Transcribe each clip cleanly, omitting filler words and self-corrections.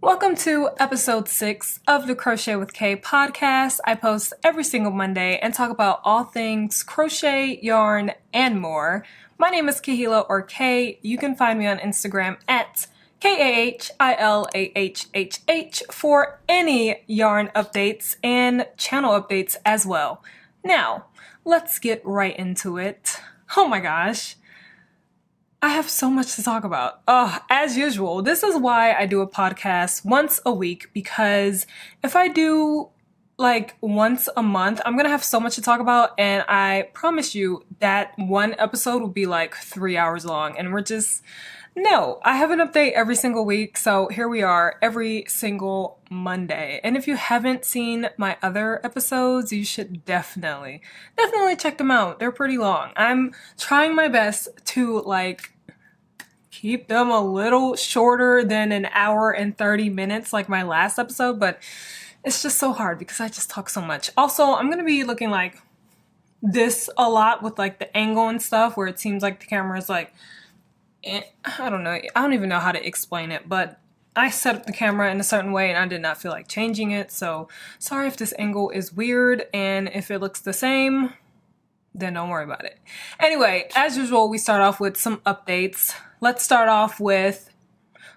Welcome to episode 6 of the Crochet with Kaye podcast. I post every single Monday and talk about all things crochet, yarn, and more. My name is Kahila or Kaye. You can find me on Instagram at KAHILAHHH for any yarn updates and channel updates as well. Now, let's get right into it. Oh my gosh. I have so much to talk about. As usual, this is why I do a podcast once a week, because if I do like once a month, I'm gonna have so much to talk about, and I promise you that one episode will be like 3 hours long, and no, I have an update every single week, so here we are every single Monday. And if you haven't seen my other episodes, you should definitely check them out. They're pretty long. I'm trying my best to keep them a little shorter than an hour and 30 minutes like my last episode, but it's just so hard because I just talk so much. Also, I'm gonna be looking like this a lot with like the angle and stuff, where it seems like the camera is like, I don't know. I don't even know how to explain it, but I set up the camera in a certain way and I did not feel like changing it. So sorry if this angle is weird, and if it looks the same, then don't worry about it. Anyway, as usual, we start off with some updates. Let's start off with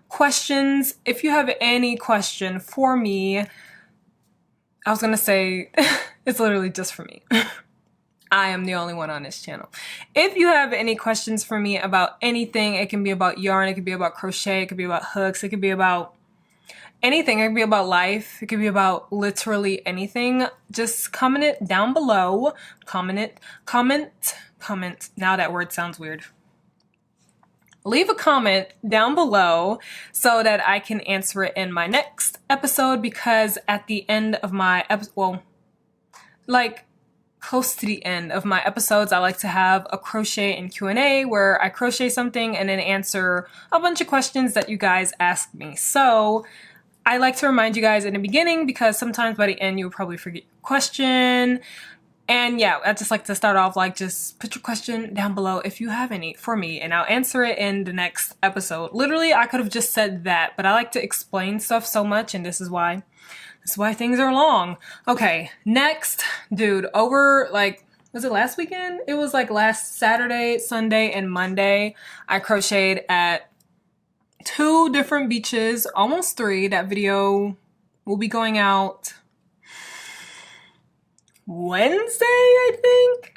questions. If you have any question for me, I was gonna say it's literally just for me. I am the only one on this channel. If you have any questions for me about anything, it can be about yarn, it could be about crochet, it could be about hooks, it could be about anything. It could be about life, it could be about literally anything. Just comment it down below. Comment. Now that word sounds weird. Leave a comment down below so that I can answer it in my next episode, because at the end of my episode, close to the end of my episodes, I like to have a crochet and Q&A where I crochet something and then answer a bunch of questions that you guys ask me. So I like to remind you guys in the beginning, because sometimes by the end you'll probably forget your question. And yeah, I just like to start off just put your question down below if you have any for me, and I'll answer it in the next episode. Literally, I could have just said that, but I like to explain stuff so much, and this is why things are long. Okay, next, dude, over was it last weekend? It was last Saturday, Sunday, and Monday. I crocheted at 2 different beaches, almost 3. That video will be going out Wednesday, I think.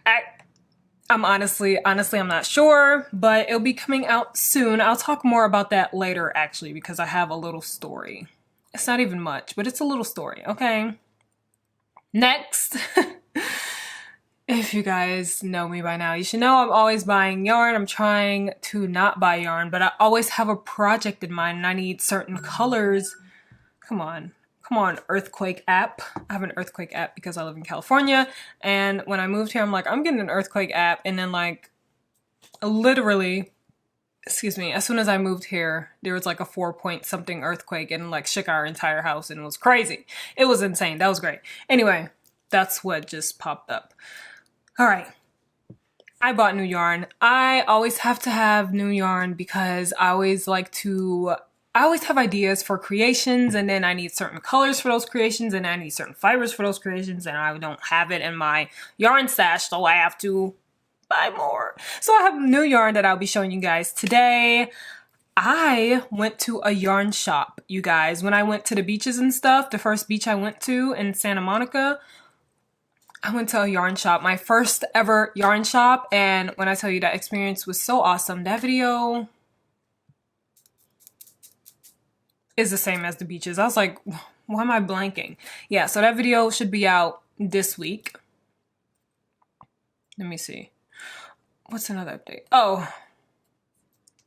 I'm honestly, I'm not sure, but it'll be coming out soon. I'll talk more about that later, actually, because I have a little story. It's not even much, but it's a little story, okay? Next, if you guys know me by now, you should know I'm always buying yarn. I'm trying to not buy yarn, but I always have a project in mind and I need certain colors. Come on, Earthquake app. I have an Earthquake app because I live in California, and when I moved here, I'm like, I'm getting an Earthquake app, and then literally, as soon as I moved here, there was a 4 something earthquake and shook our entire house, and it was crazy. It was insane. That was great. Anyway, that's what just popped up. All right. I bought new yarn. I always have to have new yarn because I always have ideas for creations, and then I need certain colors for those creations, and I need certain fibers for those creations, and I don't have it in my yarn stash, so I have to buy more. So I have new yarn that I'll be showing you guys today. I went to a yarn shop, you guys. When I went to the beaches and stuff, the first beach I went to in Santa Monica, I went to a yarn shop, my first ever yarn shop, and when I tell you that experience was so awesome, that video is the same as the beaches. I was like, why am I blanking? Yeah, so that video should be out this week. Let me see. What's another update? Oh,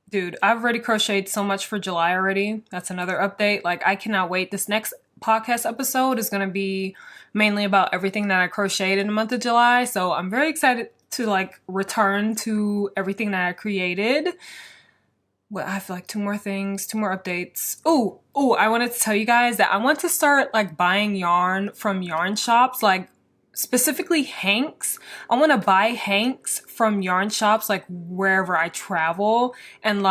dude, I've already crocheted so much for July already. That's another update. I cannot wait. This next podcast episode is going to be mainly about everything that I crocheted in the month of July. So I'm very excited to return to everything that I created. Well, I have 2 more things, 2 more updates. Oh, I wanted to tell you guys that I want to start buying yarn from yarn shops, specifically hanks. I want to buy hanks from yarn shops wherever I travel, and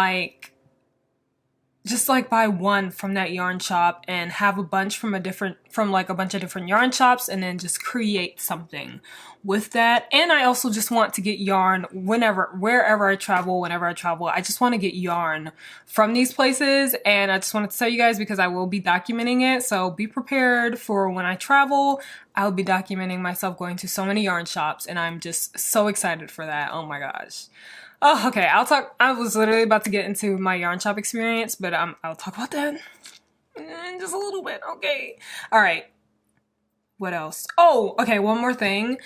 just like buy one from that yarn shop and have a bunch from like a bunch of different yarn shops, and then just create something with that. And I also just want to get yarn wherever I travel, whenever I travel. I just want to get yarn from these places, and I just wanted to tell you guys because I will be documenting it. So be prepared for when I travel. I'll be documenting myself going to so many yarn shops, and I'm just so excited for that. Oh my gosh. Oh, okay. I was literally about to get into my yarn shop experience, but I'll talk about that in just a little bit. Okay. All right. What else? Oh, okay. One more thing.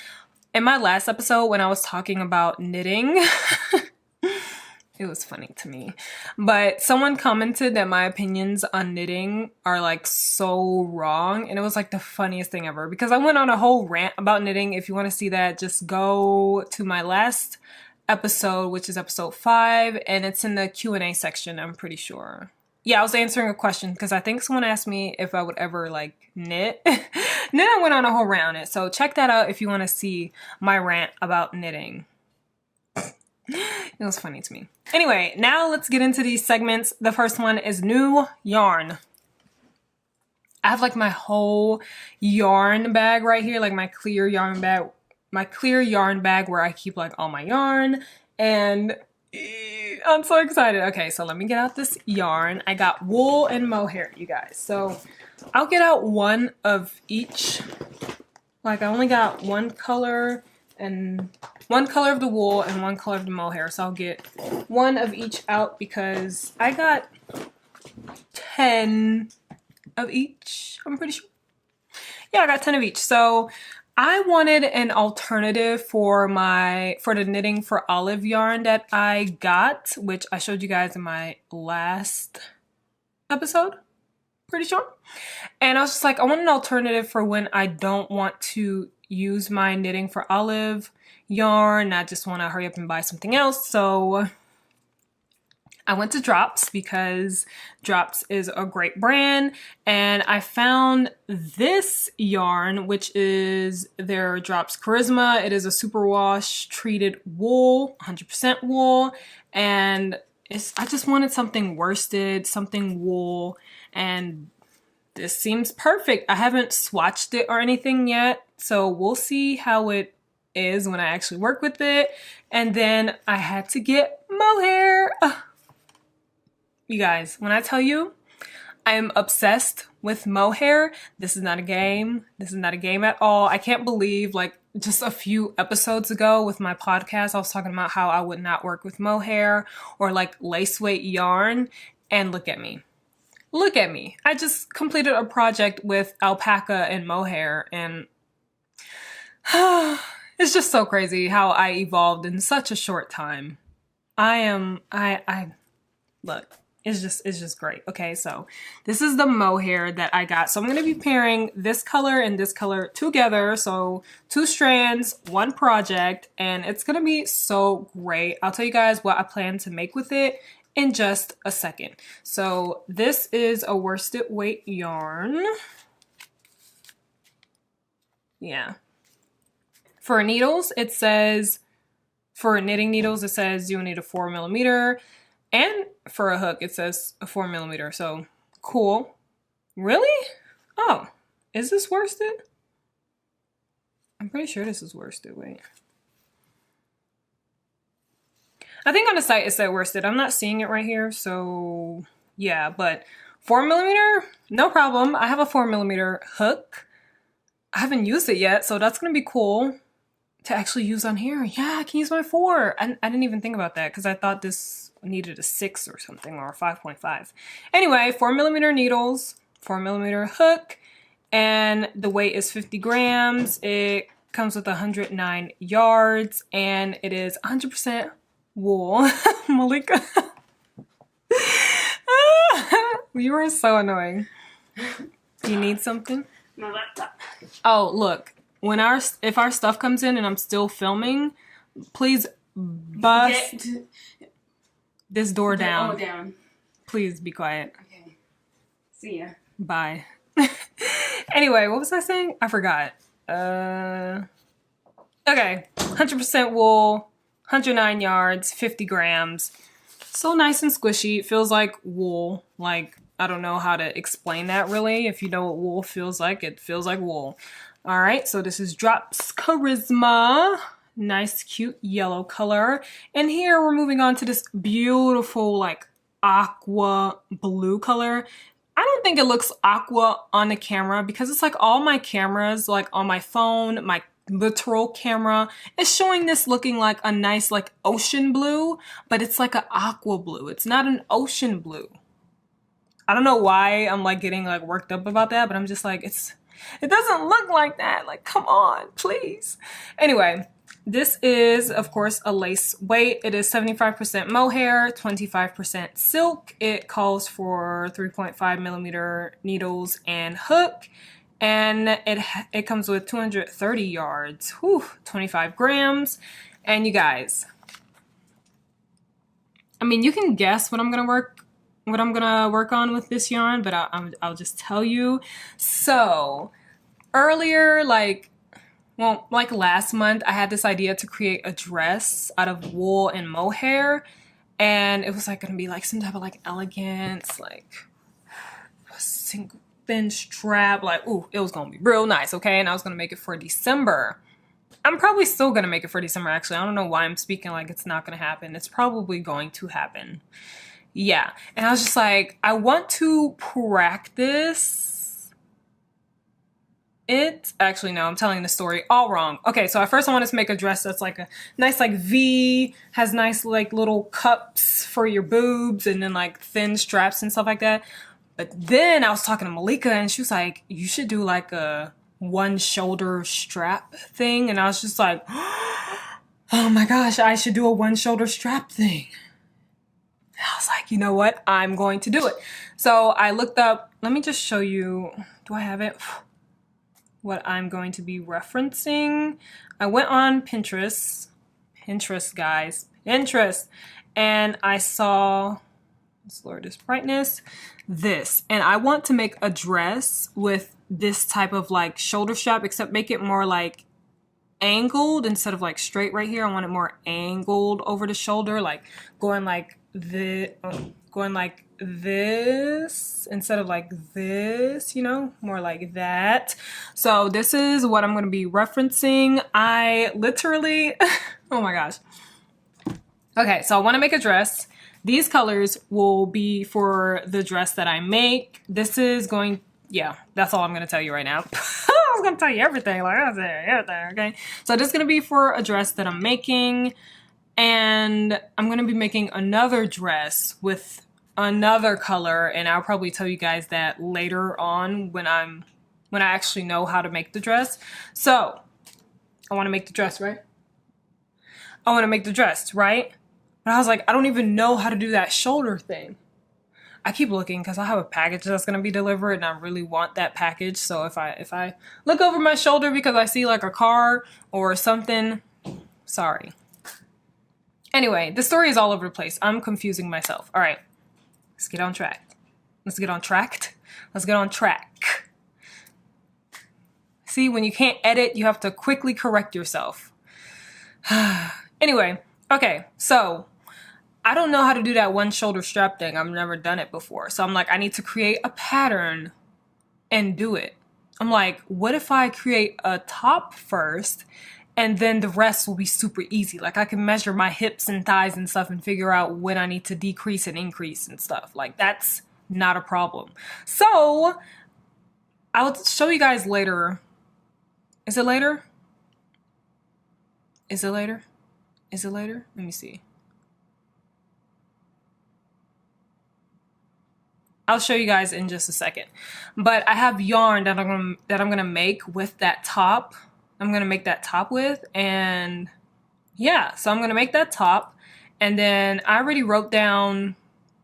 In my last episode, when I was talking about knitting, it was funny to me, but someone commented that my opinions on knitting are like so wrong, and it was like the funniest thing ever because I went on a whole rant about knitting. If you want to see that, just go to my last episode, which is episode 5, and it's in the Q&A section, I'm pretty sure. Yeah, I was answering a question because I think someone asked me if I would ever like knit. Then I went on a whole rant on it. So check that out if you want to see my rant about knitting. It was funny to me. Anyway, now let's get into these segments. The first one is new yarn. I have like my whole yarn bag right here, like my clear yarn bag where I keep like all my yarn, and I'm so excited. Okay, so let me get out this yarn. I got wool and mohair, you guys. So I'll get out one of each. Like I only got one color of the wool and one color of the mohair. So I'll get one of each out because I got 10 of each, I'm pretty sure. Yeah, I got 10 of each. So I wanted an alternative for the knitting for olive yarn that I got, which I showed you guys in my last episode, pretty sure. And I was just like, I want an alternative for when I don't want to use my knitting for olive yarn. I just want to hurry up and buy something else. So I went to Drops because Drops is a great brand, and I found this yarn, which is their Drops Charisma. It is a superwash treated wool, 100% wool, and I just wanted something worsted, something wool, and this seems perfect. I haven't swatched it or anything yet, so we'll see how it is when I actually work with it. And then I had to get mohair. You guys, when I tell you I am obsessed with mohair, this is not a game. This is not a game at all. I can't believe, like, just a few episodes ago with my podcast, I was talking about how I would not work with mohair or like lace weight yarn. And look at me. Look at me. I just completed a project with alpaca and mohair, and it's just so crazy how I evolved in such a short time. Look. It's just great. Okay, so this is the mohair that I got. So I'm going to be pairing this color and this color together. So 2 strands, 1 project, and it's going to be so great. I'll tell you guys what I plan to make with it in just a second. So this is a worsted weight yarn. Yeah. For needles, it says, for knitting needles, it says you need a 4mm. And for a hook, it says a 4mm. So cool. Really? Oh, is this worsted? I'm pretty sure this is worsted. Wait. I think on the site it said worsted. I'm not seeing it right here. So yeah, but 4mm, no problem. I have a 4mm hook. I haven't used it yet, so that's going to be cool to actually use on here. Yeah, I can use my 4. I didn't even think about that because I thought this needed a 6 or something, or a 5.5. Anyway, 4mm needles, 4mm hook, and the weight is 50 grams. It comes with 109 yards, and it is 100% wool. Malika. You were so annoying. You need something? My laptop. Oh, look. If our stuff comes in and I'm still filming, please bust this door down. Oh, down. Please be quiet. Okay. See ya. Bye. Anyway, what was I saying? I forgot. Okay. 100% wool, 109 yards, 50 grams. So nice and squishy. It feels like wool. Like, I don't know how to explain that really. If you know what wool feels like, it feels like wool. All right, so this is Drops Charisma. Nice, cute yellow color. And here we're moving on to this beautiful, like, aqua blue color. I don't think it looks aqua on the camera because it's like all my cameras, like on my phone, my literal camera is showing this looking like a nice like ocean blue, but it's like an aqua blue. It's not an ocean blue. I don't know why I'm like getting like worked up about that, but I'm just like, it doesn't look like that. Like, come on, please. Anyway, this is, of course, a lace weight. It is 75% mohair, 25% silk. It calls for 3.5 millimeter needles and hook. And it comes with 230 yards, whew, 25 grams. And you guys, I mean, you can guess what I'm gonna work on with this yarn, but I'll just tell you. So earlier, like last month, I had this idea to create a dress out of wool and mohair, and it was like gonna be like some type of like elegance, like a single thin strap, like, ooh, it was gonna be real nice, okay? And I was gonna make it for December. I'm probably still gonna make it for December, actually. I don't know why I'm speaking like it's not gonna happen. It's probably going to happen. Yeah, and I was just like, I want to practice it. Actually, no, I'm telling the story all wrong. Okay, so at first I wanted to make a dress that's like a nice like V, has nice like little cups for your boobs and then like thin straps and stuff like that. But then I was talking to Malika and she was like, you should do like a one shoulder strap thing. And I was just like, oh my gosh, I should do a one shoulder strap thing. And I was like, you know what? I'm going to do it. So I looked up, let me just show you, do I have it? What I'm going to be referencing. I went on Pinterest, guys, Pinterest, and I saw, let's lower this brightness, this. And I want to make a dress with this type of like shoulder strap, except make it more like angled instead of like straight right here. I want it more angled over the shoulder, like going like this instead of like this, you know, more like that. So this is what I'm going to be referencing. I literally, oh my gosh. Okay, so I want to make a dress. These colors will be for the dress that I make. This is going, yeah, that's all I'm going to tell you right now. I was going to tell you everything, like I said, everything, okay? So this is going to be for a dress that I'm making, and I'm going to be making another dress with another color, and I'll probably tell you guys that later on when I actually know how to make the dress. So I want to make the dress, right? I want to make the dress, right? But I was like, I don't even know how to do that shoulder thing. I keep looking because I have a package that's going to be delivered and I really want that package. So if I look over my shoulder because I see like a car or something, sorry. Anyway, the story is all over the place. I'm confusing myself. All right, let's get on track. Let's get on track. Let's get on track. See, when you can't edit, you have to quickly correct yourself. Anyway, okay, so I don't know how to do that one shoulder strap thing. I've never done it before. So I'm like, I need to create a pattern and do it. I'm like, what if I create a top first and then the rest will be super easy? Like I can measure my hips and thighs and stuff and figure out when I need to decrease and increase and stuff. Like that's not a problem. So I'll show you guys later. Is it later? Is it later? Is it later? Let me see. I'll show you guys in just a second. But I have yarn that I'm gonna make with that top. I'm gonna make that top with, and yeah, so I'm gonna make that top, and then I already wrote down,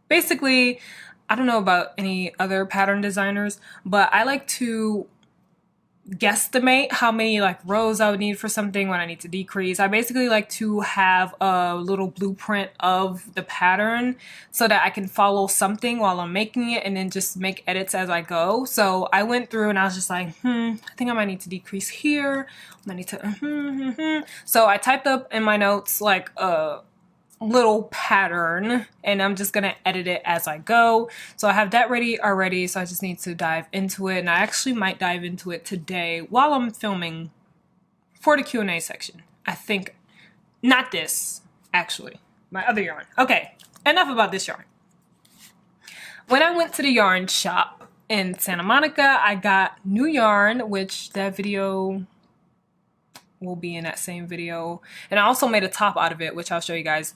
basically, I don't know about any other pattern designers, but I like to guesstimate how many like rows I would need for something when I need to decrease. I basically like to have a little blueprint of the pattern so that I can follow something while I'm making it and then just make edits as I go. So I went through and I was just like, I think I might need to decrease here. I might need to, So I typed up in my notes like little pattern, and I'm just gonna edit it as I go. So I have that ready already, so I just need to dive into it, and I actually might dive into it today while I'm filming for the Q&A section. I think, not this, actually, my other yarn. Okay, enough about this yarn. When I went to the yarn shop in Santa Monica, I got new yarn, which that video will be in that same video. And I also made a top out of it, which I'll show you guys.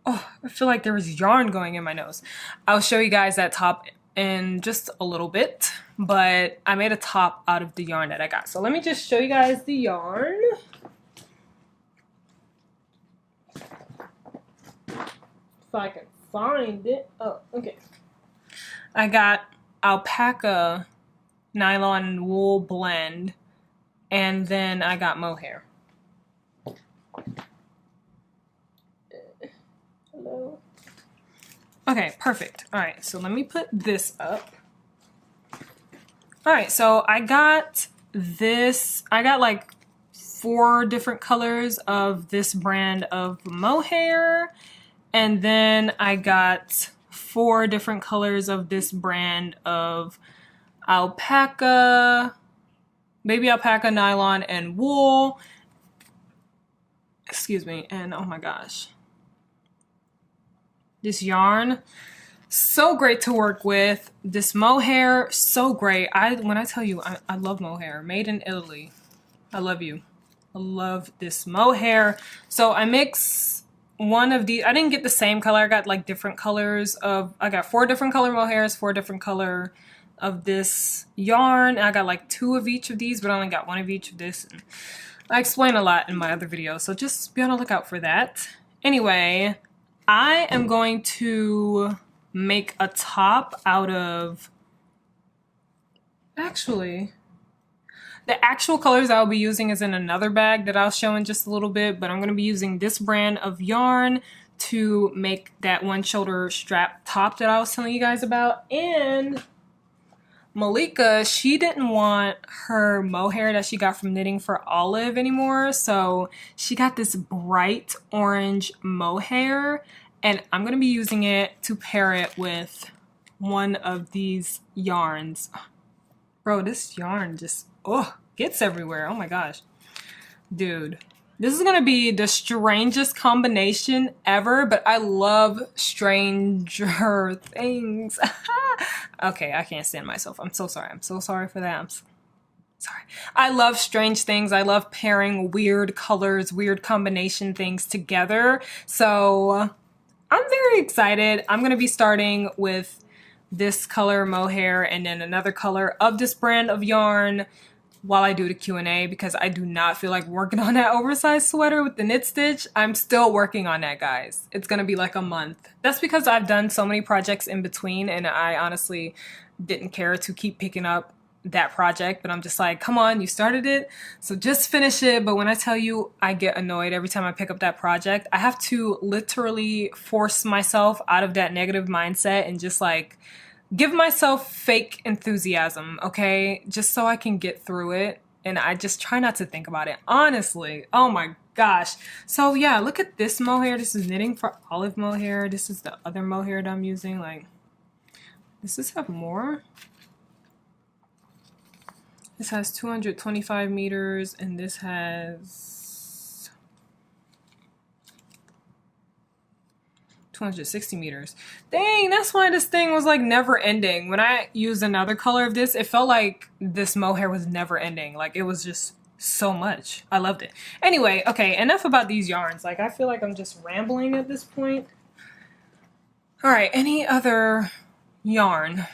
Oh, I feel like there was yarn going in my nose. I'll show you guys that top in just a little bit, but I made a top out of the yarn that I got. So let me just show you guys the yarn. If I can find it. Oh, okay. I got alpaca nylon and wool blend, and then I got mohair. Hello. Okay, perfect. All right, so let me put this up. All right, so I got this. I got like 4 different colors of this brand of mohair, and then I got 4 different colors of this brand of alpaca, baby alpaca, nylon, and wool. Excuse me, and oh my gosh. This yarn, so great to work with. This mohair, so great. When I tell you, I love mohair. Made in Italy. I love you. I love this mohair. So I mix one of these. I didn't get the same color. I got like different colors of, I got 4 different color mohairs, 4 different color of this yarn. I got like 2 of each of these, but I only got 1 of each of this. And I explain a lot in my other videos, so just be on the lookout for that. Anyway, I am going to make a top out of, actually, the actual colors I'll be using is in another bag that I'll show in just a little bit, but I'm going to be using this brand of yarn to make that one shoulder strap top that I was telling you guys about. And Malika, she didn't want her mohair that she got from Knitting for Olive anymore, so she got this bright orange mohair, and I'm going to be using it to pair it with one of these yarns. Bro, this yarn just, gets everywhere. Oh my gosh. Dude, this is going to be the strangest combination ever, but I love stranger things. Okay, I can't stand myself. I'm so sorry. I'm so sorry for that. I'm sorry. I love strange things. I love pairing weird colors, weird combination things together. So I'm very excited. I'm going to be starting with this color mohair and then another color of this brand of yarn while I do the Q&A, because I do not feel like working on that oversized sweater with the knit stitch. I'm still working on that, guys. It's gonna be like a month. That's because I've done so many projects in between, and I honestly didn't care to keep picking up that project, but I'm just like, come on, you started it, so just finish it. But when I tell you I get annoyed every time I pick up that project, I have to literally force myself out of that negative mindset and just like give myself fake enthusiasm, okay? Just so I can get through it. And I just try not to think about it, honestly. Oh my gosh. So yeah, look at this mohair. This is Knitting for Olive mohair. This is the other mohair that I'm using. Like, does this have more? This has 225 meters, and this has 260 meters. Dang, that's why this thing was like never ending. When I used another color of this, it felt like this mohair was never ending. Like, it was just so much. I loved it. Anyway, okay, enough about these yarns. Like, I feel like I'm just rambling at this point. All right, any other yarn?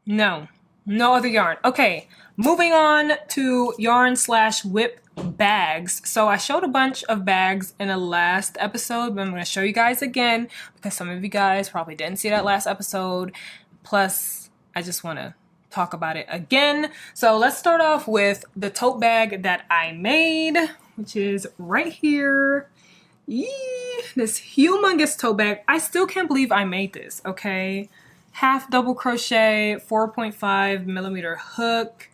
No other yarn. Okay, moving on to yarn/whip bags. So I showed a bunch of bags in a last episode, but I'm going to show you guys again because some of you guys probably didn't see that last episode. Plus, I just want to talk about it again. So let's start off with the tote bag that I made, which is right here. Yee, this humongous tote bag. I still can't believe I made this, okay? Half double crochet, 4.5 millimeter hook,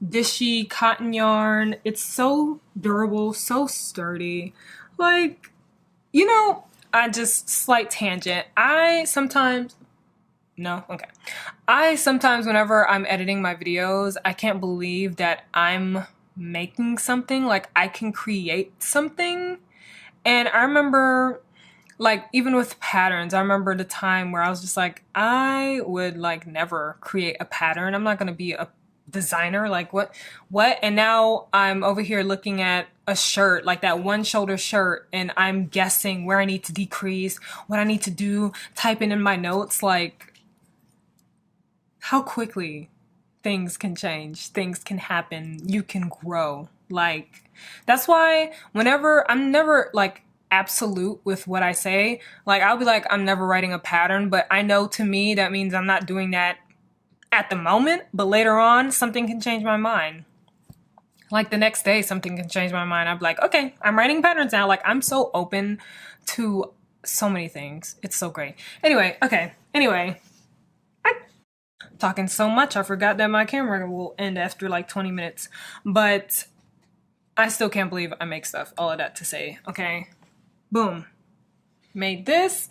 dishy cotton yarn. It's so durable, so sturdy. Like, you know, I just slight tangent. I sometimes whenever I'm editing my videos, I can't believe that I'm making something. Like, I can create something. And I remember, like, even with patterns, I remember the time where I was just like, I would like never create a pattern. I'm not gonna be a designer. Like, what? And now I'm over here looking at a shirt, like that one shoulder shirt, and I'm guessing where I need to decrease, what I need to do, typing in my notes. Like, how quickly things can change, things can happen, you can grow. Like, that's why whenever I'm never like absolute with what I say, like I'll be like, I'm never writing a pattern, but I know to me that means I'm not doing that at the moment, but later on something can change my mind. Like the next day something can change my mind. I'm like, okay, I'm writing patterns now. Like, I'm so open to so many things. It's so great. Anyway, talking so much, I forgot that my camera will end after like 20 minutes. But I still can't believe I make stuff. All of that to say, okay, boom. Made this.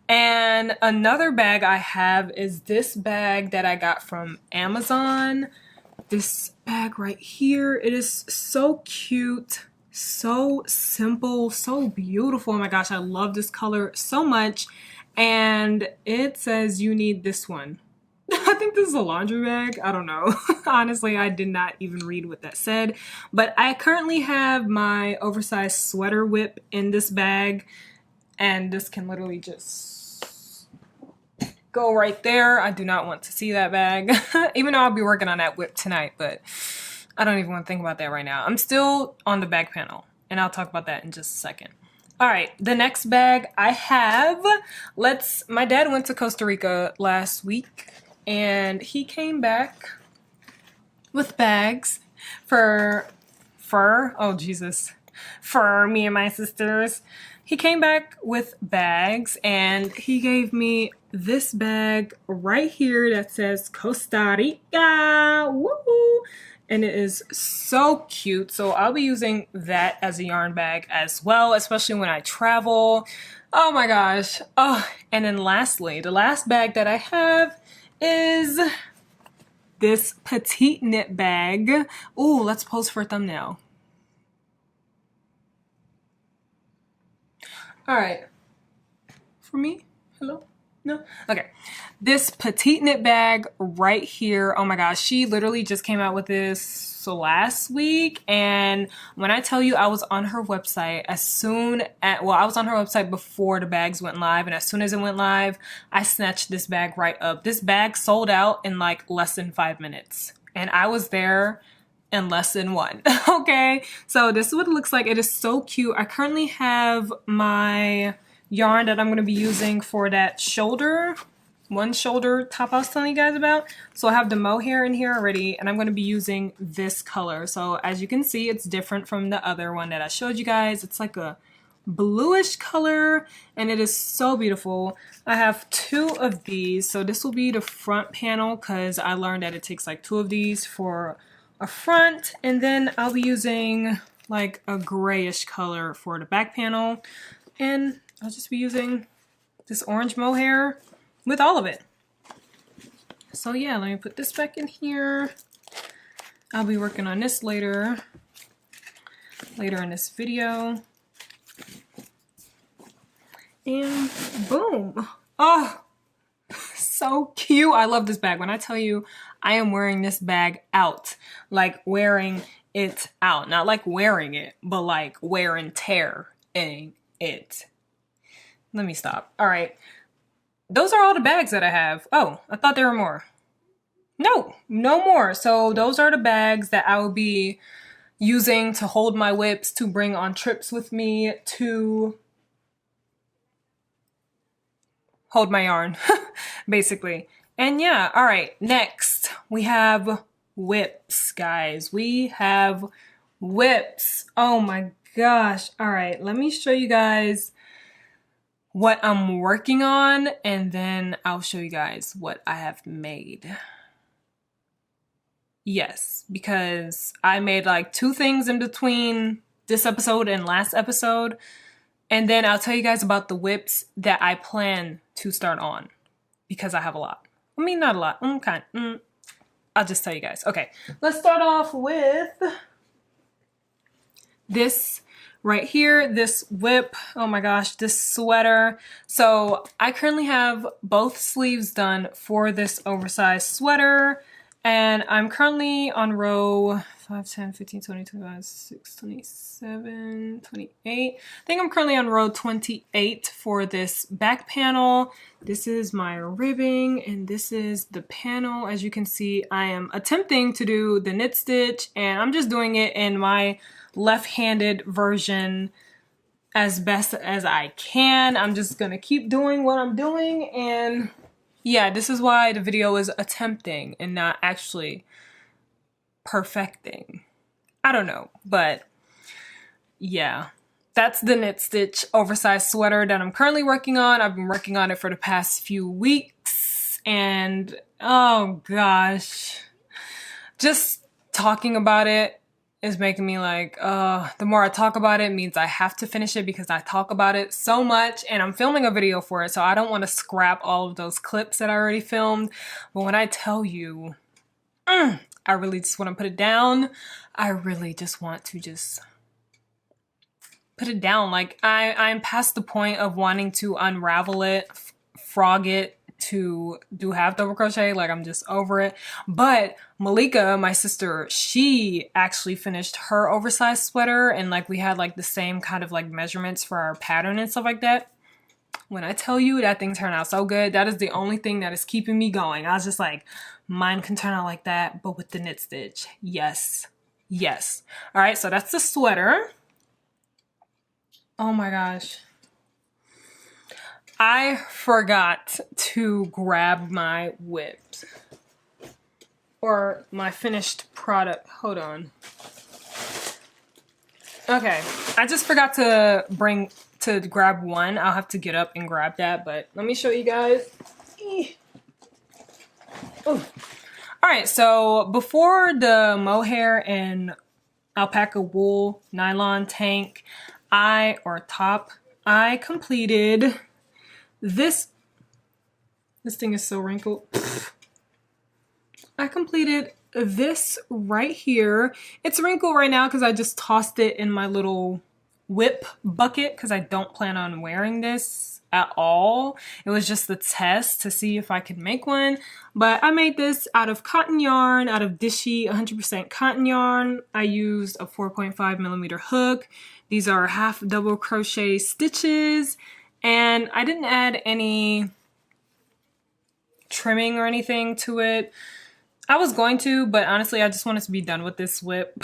And another bag I have is this bag that I got from Amazon. This bag right here. It is so cute, so simple, so beautiful. Oh my gosh, I love this color so much. And it says you need this one. I think this is a laundry bag. I don't know. Honestly, I did not even read what that said. But I currently have my oversized sweater whip in this bag. And this can literally just go right there. I do not want to see that bag. Even though I'll be working on that whip tonight. But I don't even want to think about that right now. I'm still on the back panel. And I'll talk about that in just a second. All right, the next bag I have, my dad went to Costa Rica last week. And he came back with bags for me and my sisters. He came back with bags and he gave me this bag right here that says Costa Rica. Woo! And it is so cute. So I'll be using that as a yarn bag as well, especially when I travel. Oh my gosh. Oh, and then lastly, the last bag that I have is this petite knit bag. Ooh, let's pose for a thumbnail. All right. For me? Hello? No? Okay. This petite knit bag right here. Oh my gosh, she literally just came out with this last week. And when I tell you, I was on her website I was on her website before the bags went live. And as soon as it went live, I snatched this bag right up. This bag sold out in like less than 5 minutes. And I was there in less than one. Okay. So this is what it looks like. It is so cute. I currently have my yarn that I'm going to be using for that one shoulder top I was telling you guys about. So I have the mohair in here already, and I'm going to be using this color. So as you can see, it's different from the other one that I showed you guys. It's like a bluish color, and it is so beautiful. I have 2 of these. So this will be the front panel because I learned that it takes like 2 of these for a front, and then I'll be using like a grayish color for the back panel, and I'll just be using this orange mohair with all of it. So yeah, let me put this back in here. I'll be working on this later in this video. And boom. Oh, so cute. I love this bag. When I tell you I am wearing this bag out, like wearing it out, not like wearing it, but like wear and tearing it. Let me stop. All right. Those are all the bags that I have. Oh, I thought there were more. No more. So those are the bags that I will be using to hold my whips, to bring on trips with me, to hold my yarn, basically. And yeah, all right, next we have whips, guys. We have whips. Oh my gosh. All right, let me show you guys what I'm working on, and then I'll show you guys what I have made. Yes, because I made like 2 things in between this episode and last episode. And then I'll tell you guys about the whips that I plan to start on because I have a lot. I mean, not a lot. I'll just tell you guys. Okay, let's start off with this right here, this whip. Oh my gosh, this sweater. So I currently have both sleeves done for this oversized sweater. And I'm currently on row 5, 10, 15, 20, 25, 6, 27, 28. I think I'm currently on row 28 for this back panel. This is my ribbing and this is the panel. As you can see, I am attempting to do the knit stitch and I'm just doing it in my left-handed version as best as I can. I'm just gonna keep doing what I'm doing, and yeah, this is why the video is attempting and not actually perfecting. I don't know, but yeah, that's the knit stitch oversized sweater that I'm currently working on. I've been working on it for the past few weeks, and oh gosh, just talking about it is making me like, the more I talk about it means I have to finish it because I talk about it so much and I'm filming a video for it. So I don't want to scrap all of those clips that I already filmed. But when I tell you, I really just want to put it down. I really just want to just put it down. Like I'm past the point of wanting to unravel it, frog it, to do half double crochet. Like I'm just over it. But Malika, my sister, she actually finished her oversized sweater and like we had like the same kind of like measurements for our pattern and stuff like that. When I tell you that thing turned out so good, that is the only thing that is keeping me going. I was just like, mine can turn out like that, but with the knit stitch. Yes. Yes. All right, so that's the sweater. Oh my gosh. I forgot to grab my whips or my finished product. Hold on. Okay, I just forgot to grab one. I'll have to get up and grab that, but let me show you guys. All right, so before the mohair and alpaca wool nylon tank, top, I completed this thing is so wrinkled. I completed this right here. It's wrinkled right now because I just tossed it in my little whip bucket because I don't plan on wearing this at all. It was just the test to see if I could make one. But I made this out of cotton yarn, out of Dishy 100% cotton yarn. I used a 4.5mm hook. These are half double crochet stitches. And I didn't add any trimming or anything to it. I was going to, but honestly, I just wanted to be done with this whip.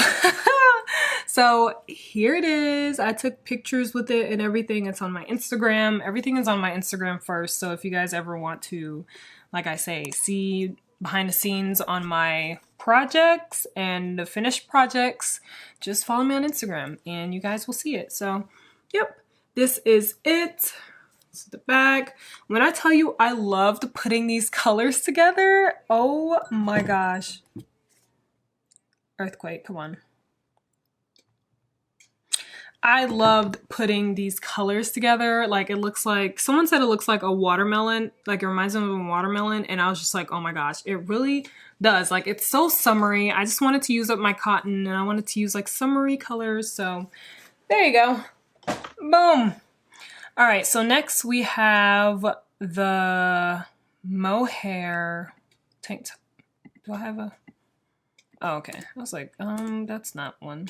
So here it is. I took pictures with it and everything. It's on my Instagram. Everything is on my Instagram first. So if you guys ever want to, like I say, see behind the scenes on my projects and the finished projects, just follow me on Instagram and you guys will see it. So, yep. This is it. This is the back. When I tell you I loved putting these colors together, oh my gosh. Earthquake, come on. I loved putting these colors together. Like it looks like, someone said it looks like a watermelon, like it reminds them of a watermelon. And I was just like, oh my gosh, it really does. Like it's so summery. I just wanted to use up my cotton and I wanted to use like summery colors. So there you go. Boom. All right, so next we have the mohair tank top. Do I have a? Oh, okay. I was like, that's not one.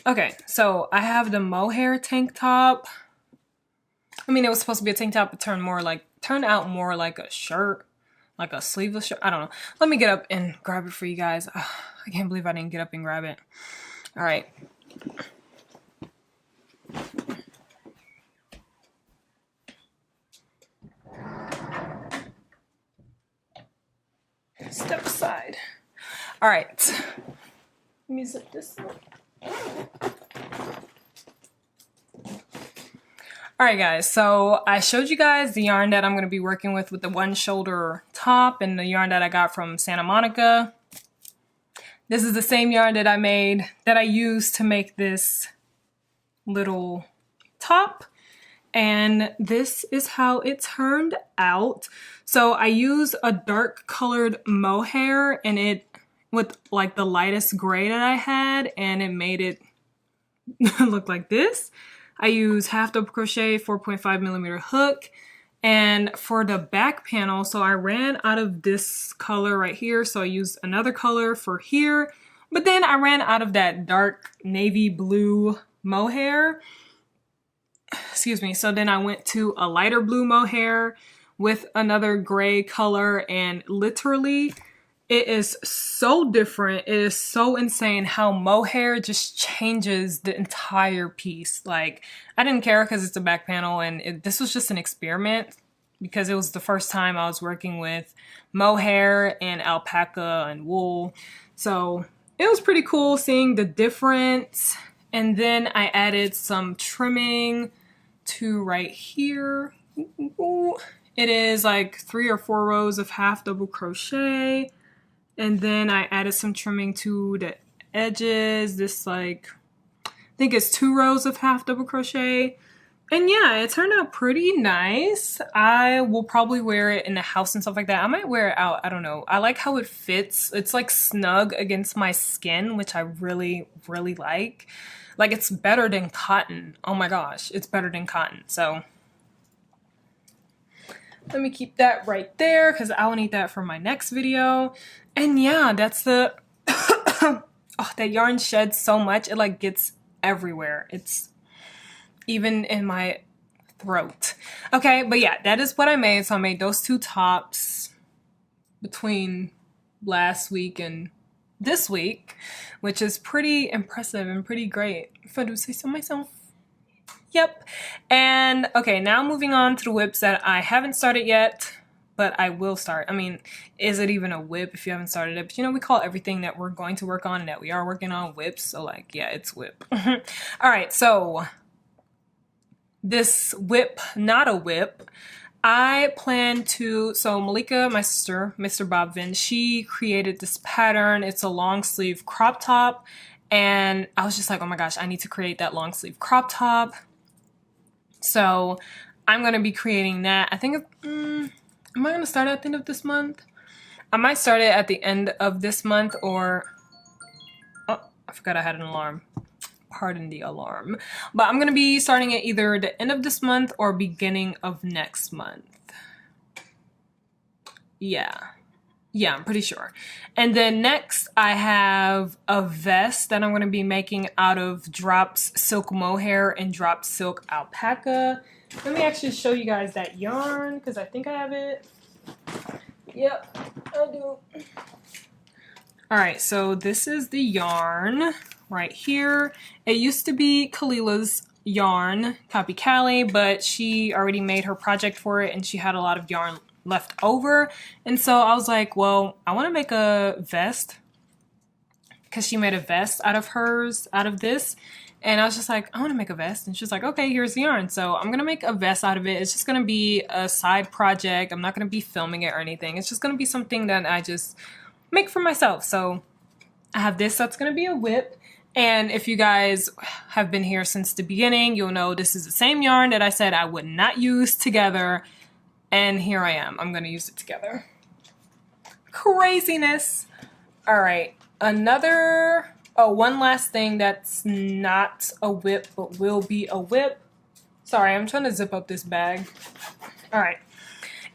Okay, so I have the mohair tank top. I mean, it was supposed to be a tank top, but turned out more like a shirt, like a sleeveless shirt. I don't know. Let me get up and grab it for you guys. I can't believe I didn't get up and grab it. All right. Step aside. All right. Let me zip this up. All right, guys. So I showed you guys the yarn that I'm going to be working with the one shoulder top and the yarn that I got from Santa Monica. This is the same yarn that I used to make this little top. And this is how it turned out. So I used a dark colored mohair and it with like the lightest gray that I had, and it made it look like this. I used half double crochet 4.5 millimeter hook. And for the back panel, so I ran out of this color right here, so I used another color for here, but then I ran out of that dark navy blue mohair. Excuse me. So then I went to a lighter blue mohair with another gray color, and literally it is so different. It is so insane how mohair just changes the entire piece. Like, I didn't care because it's a back panel, and this was just an experiment because it was the first time I was working with mohair and alpaca and wool. So it was pretty cool seeing the difference. And then I added some trimming to right here. It is like 3 or 4 rows of half double crochet. And then I added some trimming to the edges. This like, I think it's 2 rows of half double crochet. And yeah, it turned out pretty nice. I will probably wear it in the house and stuff like that. I might wear it out, I don't know. I like how it fits. It's like snug against my skin, which I really, really like. Like, it's better than cotton. Oh my gosh, it's better than cotton. So let me keep that right there because I will need that for my next video. And yeah, that's the, oh, that yarn sheds so much. It like gets everywhere. It's even in my throat. Okay, but yeah, that is what I made. So I made those 2 tops between last week and this week, which is pretty impressive and pretty great, if I do say so myself. Yep. And okay, now moving on to the whips that I haven't started yet, but I will start. I mean, is it even a whip if you haven't started it? But you know, we call everything that we're going to work on and that we are working on whips. So like, yeah, it's whip. All right, so this whip, not a whip, I plan to, so Malika, my sister, Mr. Bob VYEN, she created this pattern. It's a long sleeve crop top. And I was just like, oh my gosh, I need to create that long sleeve crop top. So I'm going to be creating that. I think, am I going to start at the end of this month? I might start it at the end of this month, or, oh, I forgot I had an alarm. Pardon the alarm. But I'm going to be starting it either the end of this month or beginning of next month. Yeah, I'm pretty sure. And then next I have a vest that I'm going to be making out of drops silk mohair and drops silk alpaca. Let me actually show you guys that yarn because I think I have it. Yep, I do. Alright, so this is the yarn right here. It used to be Kalila's yarn, copy Kaye, but she already made her project for it and she had a lot of yarn left over. And so I was like, well, I want to make a vest because she made a vest out of hers, out of this. And I was just like, I want to make a vest. And she's like, okay, here's the yarn. So I'm going to make a vest out of it. It's just going to be a side project. I'm not going to be filming it or anything. It's just going to be something that I just make for myself. So I have this. That's going to be a whip. And if you guys have been here since the beginning, you'll know this is the same yarn that I said I would not use together. And here I am. I'm going to use it together. Craziness. All right. One last thing that's not a whip, but will be a whip. Sorry, I'm trying to zip up this bag. All right.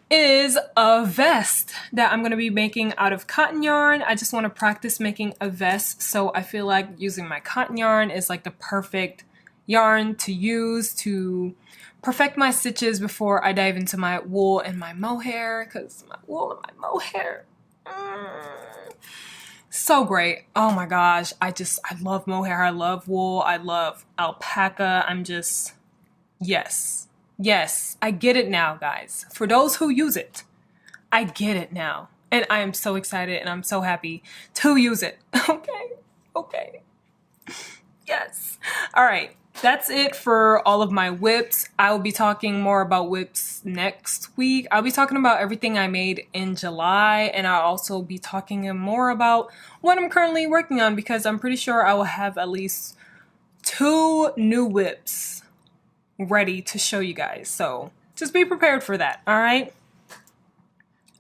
Is a vest that I'm going to be making out of cotton yarn. I just want to practice making a vest, so I feel like using my cotton yarn is like the perfect yarn to use to perfect my stitches before I dive into my wool and my mohair, because my wool and my mohair, so great. Oh my gosh, I love mohair, I love wool, I love alpaca. I'm just, Yes, I get it now, guys. For those who use it, I get it now. And I am so excited and I'm so happy to use it. Okay. Yes. All right. That's it for all of my whips. I will be talking more about whips next week. I'll be talking about everything I made in July, and I'll also be talking more about what I'm currently working on, because I'm pretty sure I will have at least 2 new whips ready to show you guys. So just be prepared for that, all right?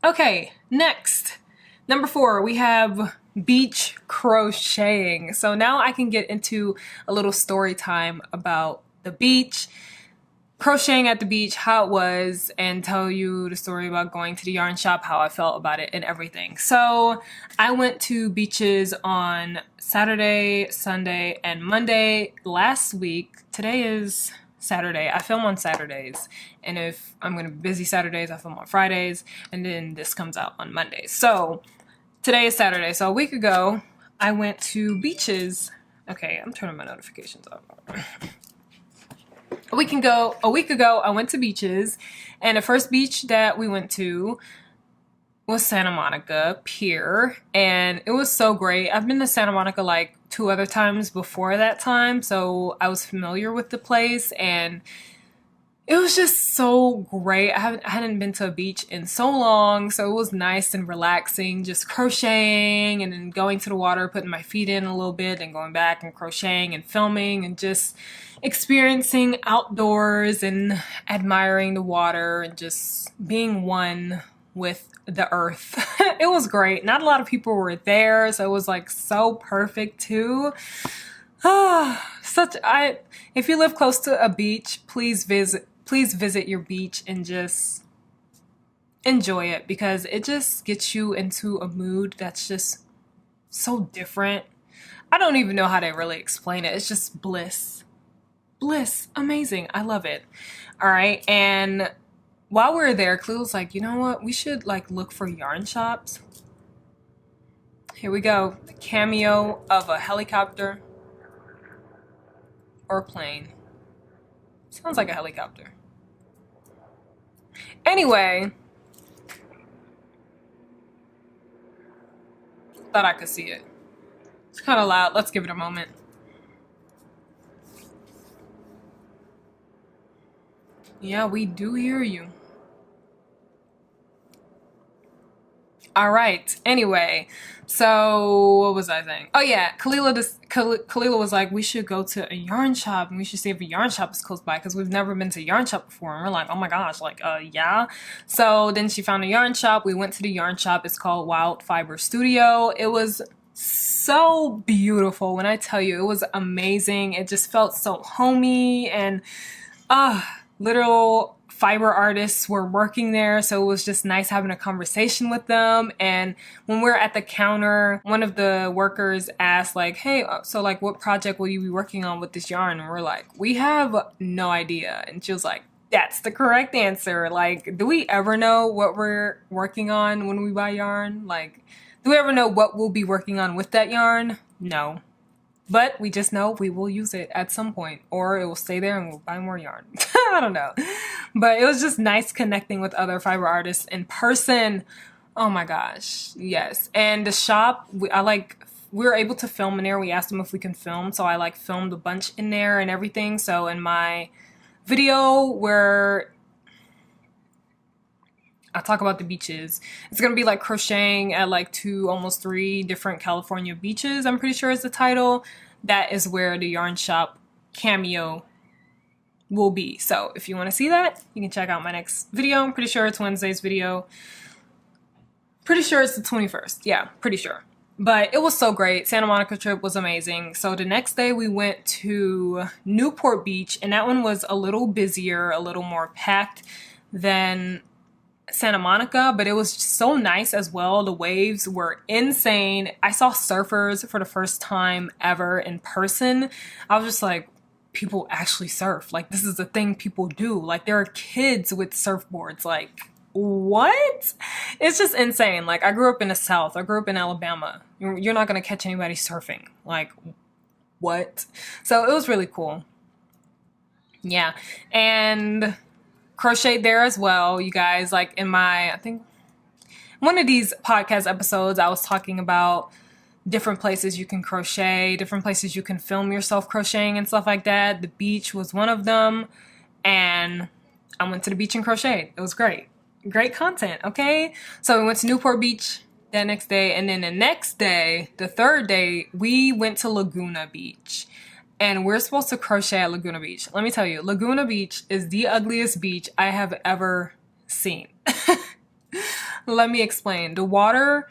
Okay, next. Number 4, we have beach crocheting. So now I can get into a little story time about the beach, crocheting at the beach, how it was, and tell you the story about going to the yarn shop, how I felt about it, and everything. So I went to beaches on Saturday, Sunday, and Monday last week. Today is Saturday. I film on Saturdays, and if I'm going to be busy Saturdays, I film on Fridays, and then this comes out on Mondays. So today is Saturday. So a week ago, I went to beaches. Okay, I'm turning my notifications off. A week ago, I went to beaches, and the first beach that we went to was Santa Monica Pier, and it was so great. I've been to Santa Monica like 2 other times before that time, so I was familiar with the place, and it was just so great. I hadn't been to a beach in so long, so it was nice and relaxing, just crocheting and then going to the water, putting my feet in a little bit and going back and crocheting and filming and just experiencing outdoors and admiring the water and just being one with the earth. It was great. Not a lot of people were there, so it was like so perfect too. If you live close to a beach, please visit your beach and just enjoy it, because it just gets you into a mood that's just so different. I don't even know how to really explain it. It's just bliss. Bliss. Amazing. I love it. All right. And while we were there, Kaye was like, you know what? We should like look for yarn shops. Here we go. The cameo of a helicopter or plane. Sounds like a helicopter. Anyway, thought I could see it. It's kind of loud. Let's give it a moment. Yeah, we do hear you. All right. Anyway, so what was I saying? Oh yeah, Kalila was like, we should go to a yarn shop and we should see if a yarn shop is close by, because we've never been to a yarn shop before. And we're like, oh my gosh, like, yeah. So then she found a yarn shop. We went to the yarn shop. It's called Wild Fiber Studio. It was so beautiful. When I tell you, it was amazing. It just felt so homey, and literal fiber artists were working there, so it was just nice having a conversation with them. And when we were at the counter, one of the workers asked like, hey, so like what project will you be working on with this yarn? And we're like, we have no idea. And she was like, that's the correct answer. Like, do we ever know what we're working on when we buy yarn? Like, do we ever know what we'll be working on with that yarn? No. But we just know we will use it at some point, or it will stay there and we'll buy more yarn. I don't know. But it was just nice connecting with other fiber artists in person. Oh my gosh. Yes. And the shop, we were able to film in there. We asked them if we can film. So I like filmed a bunch in there and everything. So in my video where I talk about the beaches, it's gonna be like crocheting at like 2, almost 3 different California beaches, I'm pretty sure is the title. That is where the yarn shop cameo will be. So if you want to see that, you can check out my next video. I'm pretty sure it's Wednesday's video. Pretty sure it's the 21st. Yeah, pretty sure. But it was so great. Santa Monica trip was amazing. So the next day we went to Newport Beach, and that one was a little busier, a little more packed than Santa Monica, but it was so nice as well. The waves were insane. I saw surfers for the first time ever in person. I was just like, people actually surf. Like, this is a thing people do. Like, there are kids with surfboards. Like, what? It's just insane. Like, I grew up in the South. I grew up in Alabama. You're not going to catch anybody surfing. Like, what? So it was really cool. Yeah. And crochet there as well, you guys. Like in my, I think one of these podcast episodes, I was talking about different places you can crochet, different places you can film yourself crocheting and stuff like that. The beach was one of them, and I went to the beach and crocheted. It was great. Great content, okay? So we went to Newport Beach that next day, and then the next day, the third day, we went to Laguna Beach. and we're supposed to crochet at Laguna Beach. Let me tell you, Laguna Beach is the ugliest beach I have ever seen. Let me explain. The water,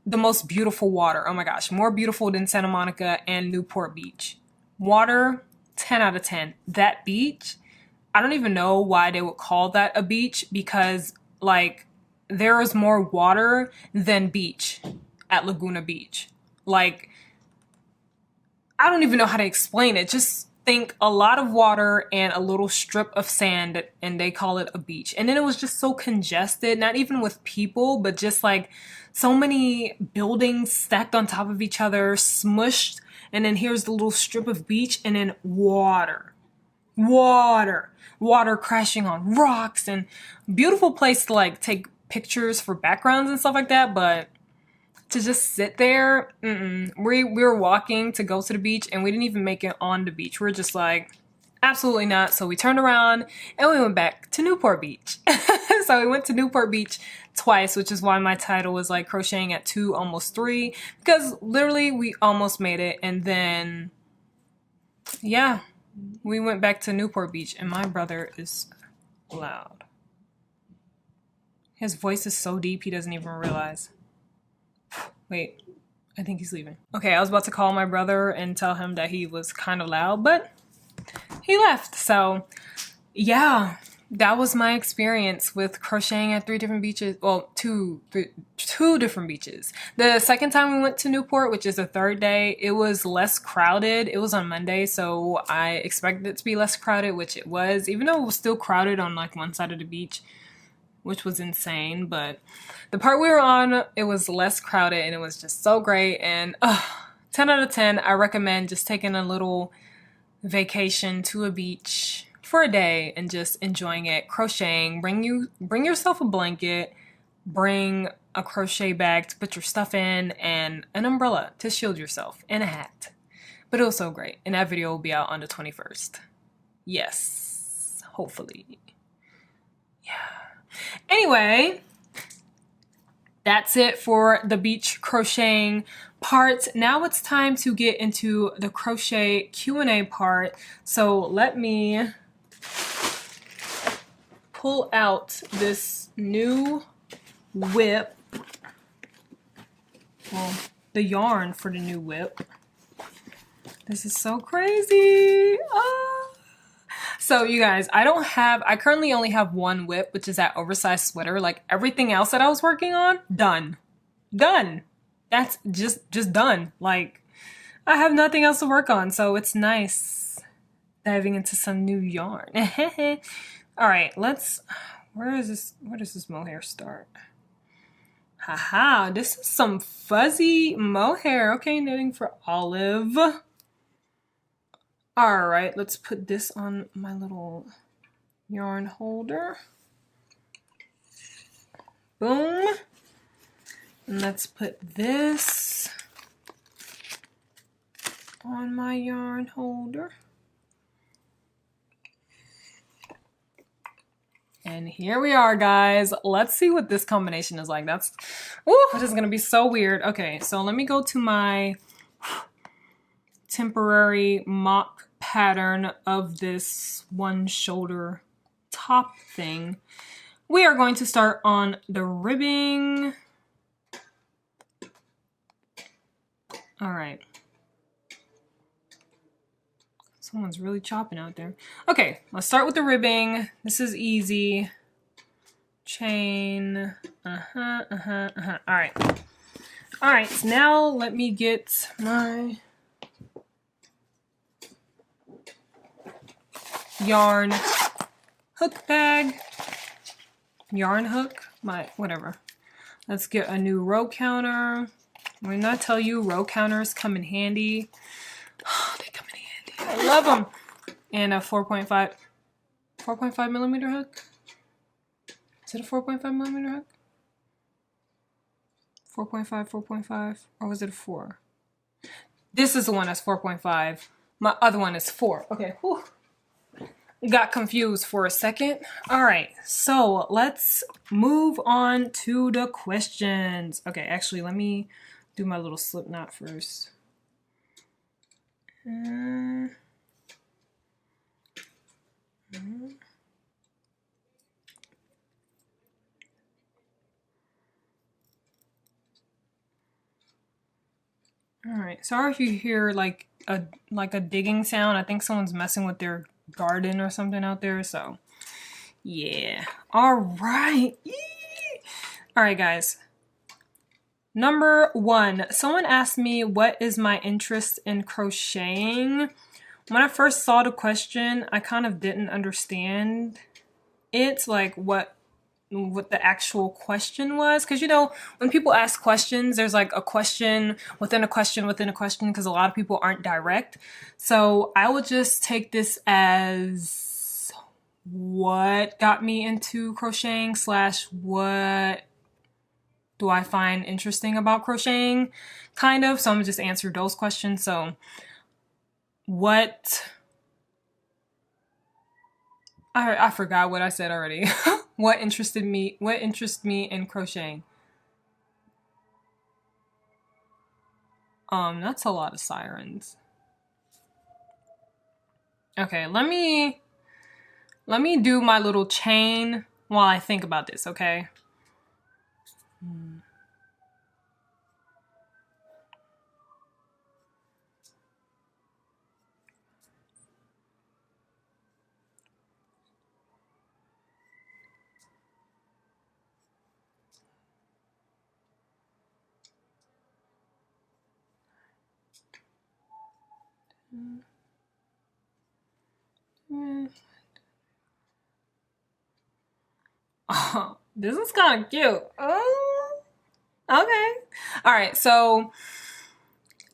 the most beautiful water. Oh my gosh, more beautiful than Santa Monica and Newport Beach. Water, 10 out of 10. That beach, I don't even know why they would call that a beach, because like there is more water than beach at Laguna Beach. Like, I don't even know how to explain it. Just think a lot of water and a little strip of sand, and they call it a beach. And then it was just so congested, not even with people, but just like so many buildings stacked on top of each other, smushed. And then here's the little strip of beach, and then water crashing on rocks, and beautiful place to like take pictures for backgrounds and stuff like that. But to just sit there, we were walking to go to the beach, and we didn't even make it on the beach. We're just like, absolutely not. So we turned around and we went back to Newport Beach. So we went to Newport Beach twice, which is why my title was like crocheting at 2, almost 3, because literally we almost made it. And then, yeah, we went back to Newport Beach, and my brother is loud. His voice is so deep, he doesn't even realize. Wait, I think he's leaving. Okay, I was about to call my brother and tell him that he was kind of loud, but he left. So yeah, that was my experience with crocheting at 3 different beaches. Well, two different beaches. The second time we went to Newport, which is the 3rd day, it was less crowded. It was on Monday, so I expected it to be less crowded, which it was, even though it was still crowded on like one side of the beach, which was insane. But the part we were on, it was less crowded, and it was just so great. And 10 out of 10, I recommend just taking a little vacation to a beach for a day and just enjoying it, crocheting. Bring yourself a blanket, bring a crochet bag to put your stuff in, and an umbrella to shield yourself, and a hat. But it was so great, and that video will be out on the 21st. Yes, hopefully. Yeah. Anyway, that's it for the beach crocheting part. Now it's time to get into the crochet Q&A part. So let me pull out this new whip. Well, the yarn for the new whip. This is so crazy. So you guys, I currently only have one whip, which is that oversized sweater. Like everything else that I was working on, done. That's just done. Like I have nothing else to work on. So it's nice diving into some new yarn. All right, where does this mohair start? Haha, this is some fuzzy mohair. Okay, knitting for Olive. All right, let's put this on my little yarn holder. Boom. And let's put this on my yarn holder. And here we are, guys. Let's see what this combination is like. This is gonna be so weird. Okay, so let me go to my temporary mock pattern of this one shoulder top thing. We are going to start on the ribbing. All right. Someone's really chopping out there. Okay, let's start with the ribbing. This is easy. Chain. All right. All right, so now let me get my yarn hook bag. Yarn hook, whatever. Let's get a new row counter. When I tell you row counters come in handy, they come in handy. I love them. And a 4.5 millimeter hook. Is it a 4.5 millimeter hook? 4.5, or was it a 4? This is the one that's 4.5. My other one is 4. Okay, whew. Got confused for a second. All right, so let's move on to the questions. Okay, actually, let me do my little slip knot first. All right, sorry if you hear like a digging sound. I think someone's messing with their garden or something out there, so yeah. All right. Yee! All right, guys. Number 1, someone asked me what is my interest in crocheting. When I first saw the question, I kind of didn't understand it, like what the actual question was, because you know when people ask questions, there's like a question within a question within a question, because a lot of people aren't direct. So I would just take this as what got me into crocheting / what do I find interesting about crocheting, kind of. So I'm gonna just answer those questions. So what, I forgot what I said already. What interests me in crocheting? That's a lot of sirens. Okay, let me do my little chain while I think about this, okay? Oh, this is kind of cute. Oh, okay. All right, so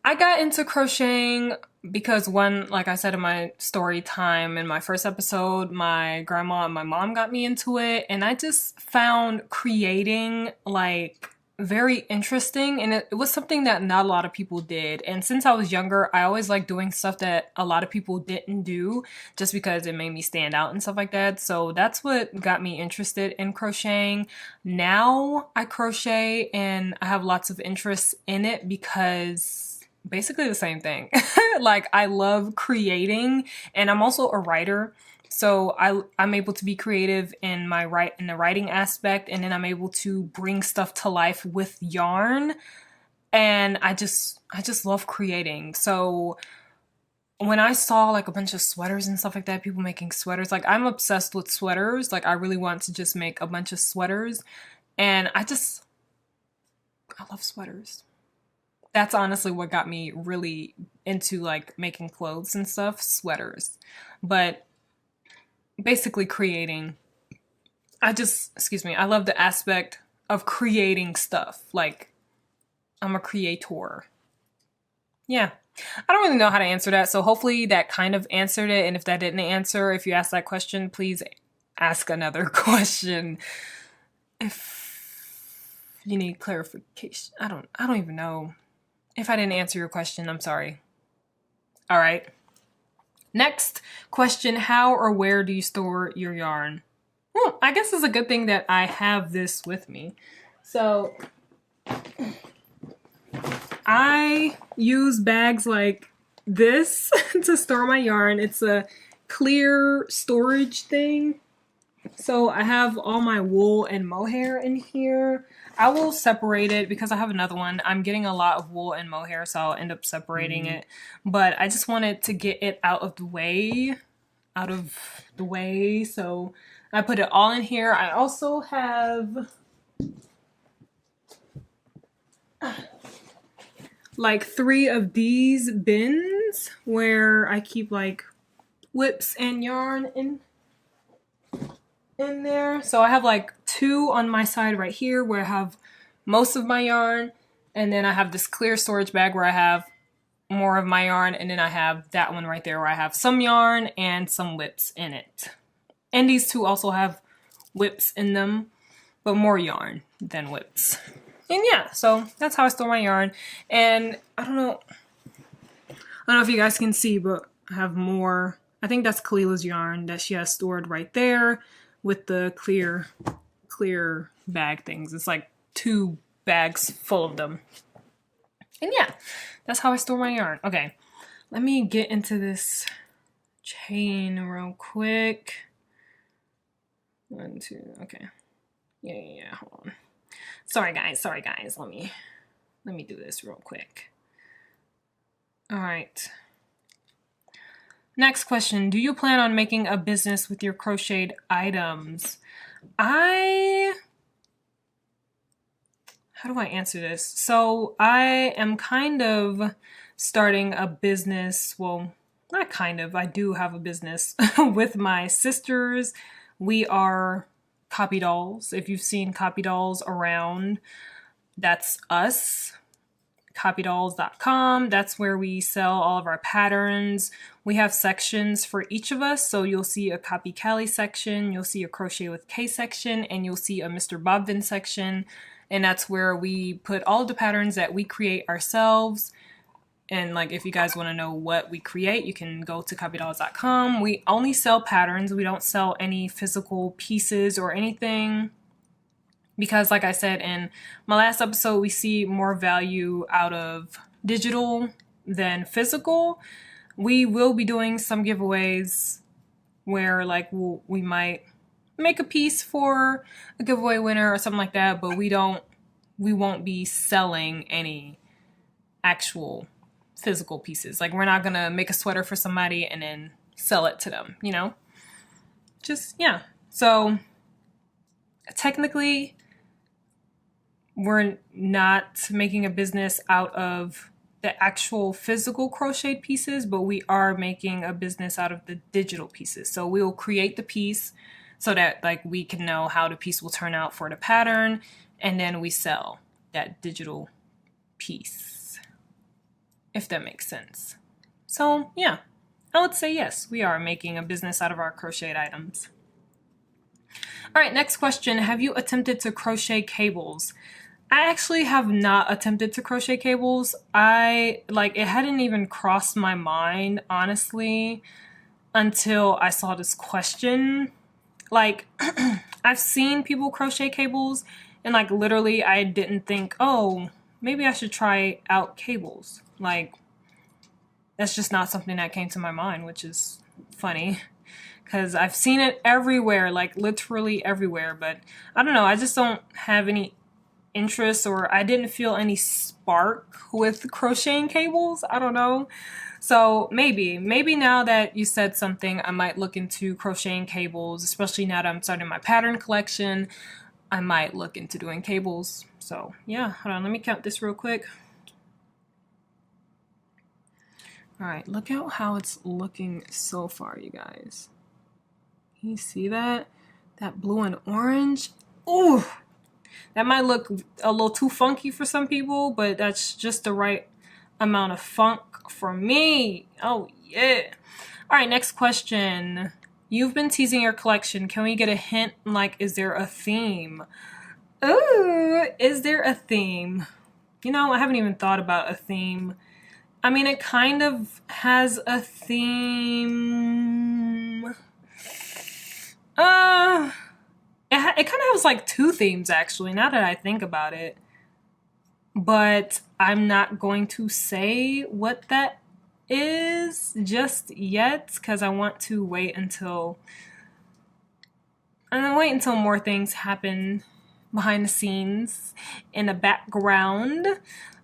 I got into crocheting because one, like I said in my story time in my first episode, my grandma and my mom got me into it, and I just found creating like very interesting, and it was something that not a lot of people did. And since I was younger, I always liked doing stuff that a lot of people didn't do, just because it made me stand out and stuff like that. So that's what got me interested in crocheting. Now I crochet and I have lots of interest in it because basically the same thing. Like I love creating, and I'm also a writer. So I'm able to be creative in the writing aspect, and then I'm able to bring stuff to life with yarn, and I just love creating. So when I saw like a bunch of sweaters and stuff like that, people making sweaters, like I'm obsessed with sweaters. Like I really want to just make a bunch of sweaters, and I love sweaters. That's honestly what got me really into like making clothes and stuff, sweaters. But basically creating, I love the aspect of creating stuff. Like I'm a creator. Yeah. I don't really know how to answer that, so hopefully that kind of answered it. And if that didn't answer, if you asked that question, please ask another question if you need clarification. I don't even know. If I didn't answer your question, I'm sorry. All right. Next question, how or where do you store your yarn? Well, I guess it's a good thing that I have this with me. So I use bags like this to store my yarn. It's a clear storage thing. So I have all my wool and mohair in here. I will separate it because I have another one. I'm getting a lot of wool and mohair, so I'll end up separating it. But I just wanted to get it out of the way. So I put it all in here. I also have like 3 of these bins where I keep like whips and yarn in there. So I have like 2 on my side right here where I have most of my yarn, and then I have this clear storage bag where I have more of my yarn, and then I have that one right there where I have some yarn and some whips in it. And these 2 also have whips in them, but more yarn than whips. And yeah, so that's how I store my yarn. And I don't know if you guys can see, but I have more. I think that's Kalila's yarn that she has stored right there with the clear bag things. It's like 2 bags full of them. And yeah, that's how I store my yarn. Okay, Let me get into this chain real quick. 1, 2, okay. Yeah, hold on. Sorry guys. Let me do this real quick. All right. Next question. Do you plan on making a business with your crocheted items? How do I answer this? So I am kind of starting a business. Well, not kind of. I do have a business with my sisters. We are Copy Dolls. If you've seen Copy Dolls around, that's us. Copydolls.com. That's where we sell all of our patterns. We have sections for each of us. So you'll see a Copy Kaye section, you'll see a Crochet with Kaye section, and you'll see a Mr. Bob VYEN section. And that's where we put all the patterns that we create ourselves. And like, if you guys want to know what we create, you can go to copydolls.com. We only sell patterns. We don't sell any physical pieces or anything. Because like I said in my last episode, we see more value out of digital than physical. We will be doing some giveaways where like we might make a piece for a giveaway winner or something like that, but we won't be selling any actual physical pieces. Like, we're not gonna make a sweater for somebody and then sell it to them, you know? Just, yeah. So technically, we're not making a business out of the actual physical crocheted pieces, but we are making a business out of the digital pieces. So we'll create the piece so that like we can know how the piece will turn out for the pattern, and then we sell that digital piece, if that makes sense. So yeah, I would say yes, we are making a business out of our crocheted items. All right, next question. Have you attempted to crochet cables? I actually have not attempted to crochet cables. It hadn't even crossed my mind, honestly, until I saw this question. Like, I've seen people crochet cables, and like literally I didn't think, oh, maybe I should try out cables. Like, that's just not something that came to my mind, which is funny. Because I've seen it everywhere, like literally everywhere, but I don't know, I just don't have any interest, or I didn't feel any spark with crocheting cables. I don't know. So maybe now that you said something, I might look into crocheting cables, especially now that I'm starting my pattern collection. I might look into doing cables. So yeah, hold on, let me count this real quick. All right, look at how it's looking so far, you guys. Can you see that? That blue and orange? Ooh! That might look a little too funky for some people, but that's just the right amount of funk for me. Oh, yeah. All right, next question. You've been teasing your collection. Can we get a hint? Like, is there a theme? Ooh, is there a theme? You know, I haven't even thought about a theme. I mean, it kind of has a theme. It kind of has like two themes, actually, now that I think about it. But I'm not going to say what that is just yet, because I want to wait until more things happen behind the scenes in the background.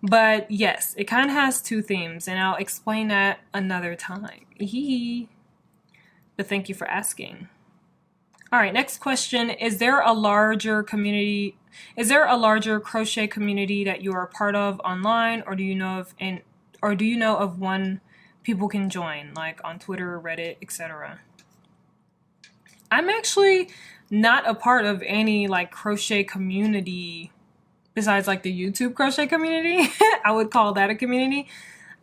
But yes, it kind of has two themes, and I'll explain that another time. But thank you for asking. All right, next question. Is there a larger crochet community that you are a part of online, or do you know of one people can join, like on Twitter, Reddit, etc.? I'm actually not a part of any like crochet community besides like the YouTube crochet community. I would call that a community.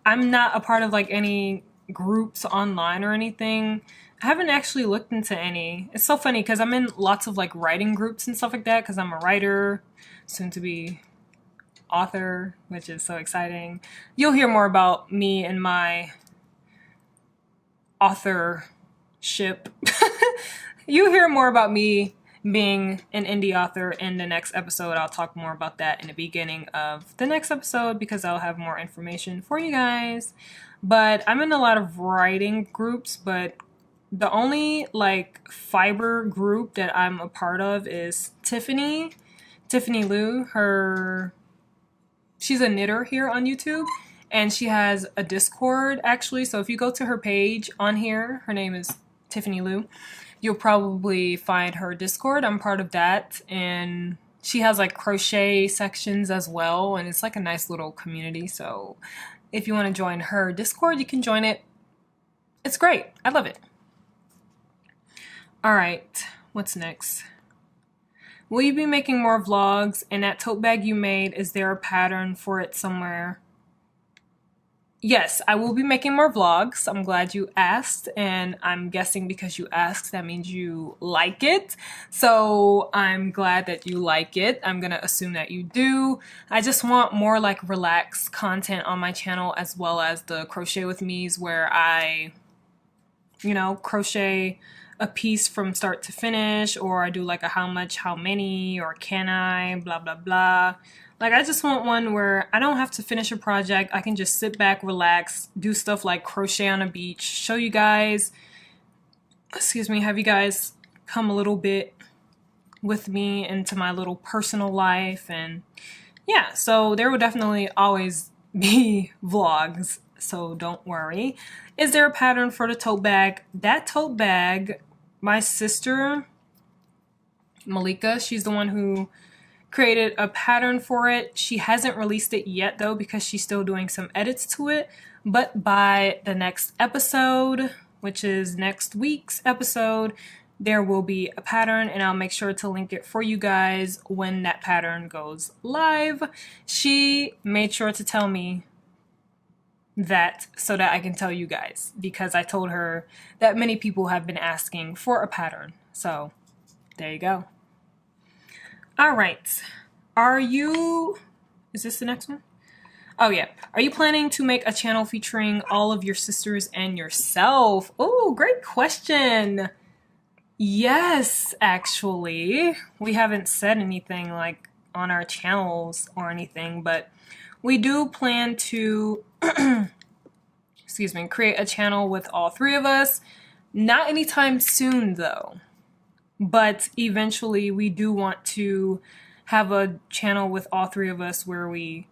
I'm not a part of like any groups online or anything. I haven't actually looked into any. It's so funny because I'm in lots of like writing groups and stuff like that, because I'm a writer, soon to be author, which is so exciting. You'll hear more about me and my authorship. You hear more about me being an indie author in the next episode. I'll talk more about that in the beginning of the next episode, because I'll have more information for you guys. but I'm in a lot of writing groups, but the only like fiber group that I'm a part of is Tiffany Lou. She's a knitter here on YouTube, and she has a Discord actually. So if you go to her page on here, her name is Tiffany Lou, you'll probably find her Discord. I'm part of that, and she has like crochet sections as well, and it's like a nice little community. So if you want to join her Discord, you can join it. It's great. I love it. All right, what's next? Will you be making more vlogs? And that tote bag you made, is there a pattern for it somewhere? Yes, I will be making more vlogs. I'm glad you asked, and I'm guessing because you asked, that means you like it. So I'm glad that you like it. I'm gonna assume that you do. I just want more like relaxed content on my channel, as well as the crochet with me's where I, crochet a piece from start to finish, or I do like a how much, how many, or can I, blah, blah, blah. Like, I just want one where I don't have to finish a project. I can just sit back, relax, do stuff like crochet on a beach, show you guys, have you guys come a little bit with me into my little personal life. And yeah, so there will definitely always be vlogs, so don't worry. Is there a pattern for the tote bag? That tote bag, my sister, Malika, she's the one who created a pattern for it. She hasn't released it yet though, because she's still doing some edits to it. But by the next episode, which is next week's episode, there will be a pattern, and I'll make sure to link it for you guys when that pattern goes live. She made sure to tell me that so that I can tell you guys, because I told her that many people have been asking for a pattern. So there you go. All right. Is this the next one? Oh yeah. Are you planning to make a channel featuring all of your sisters and yourself? Oh, great question. Yes, actually. We haven't said anything like on our channels or anything, but we do plan to create a channel with all three of us. Not anytime soon though, but eventually we do want to have a channel with all three of us where we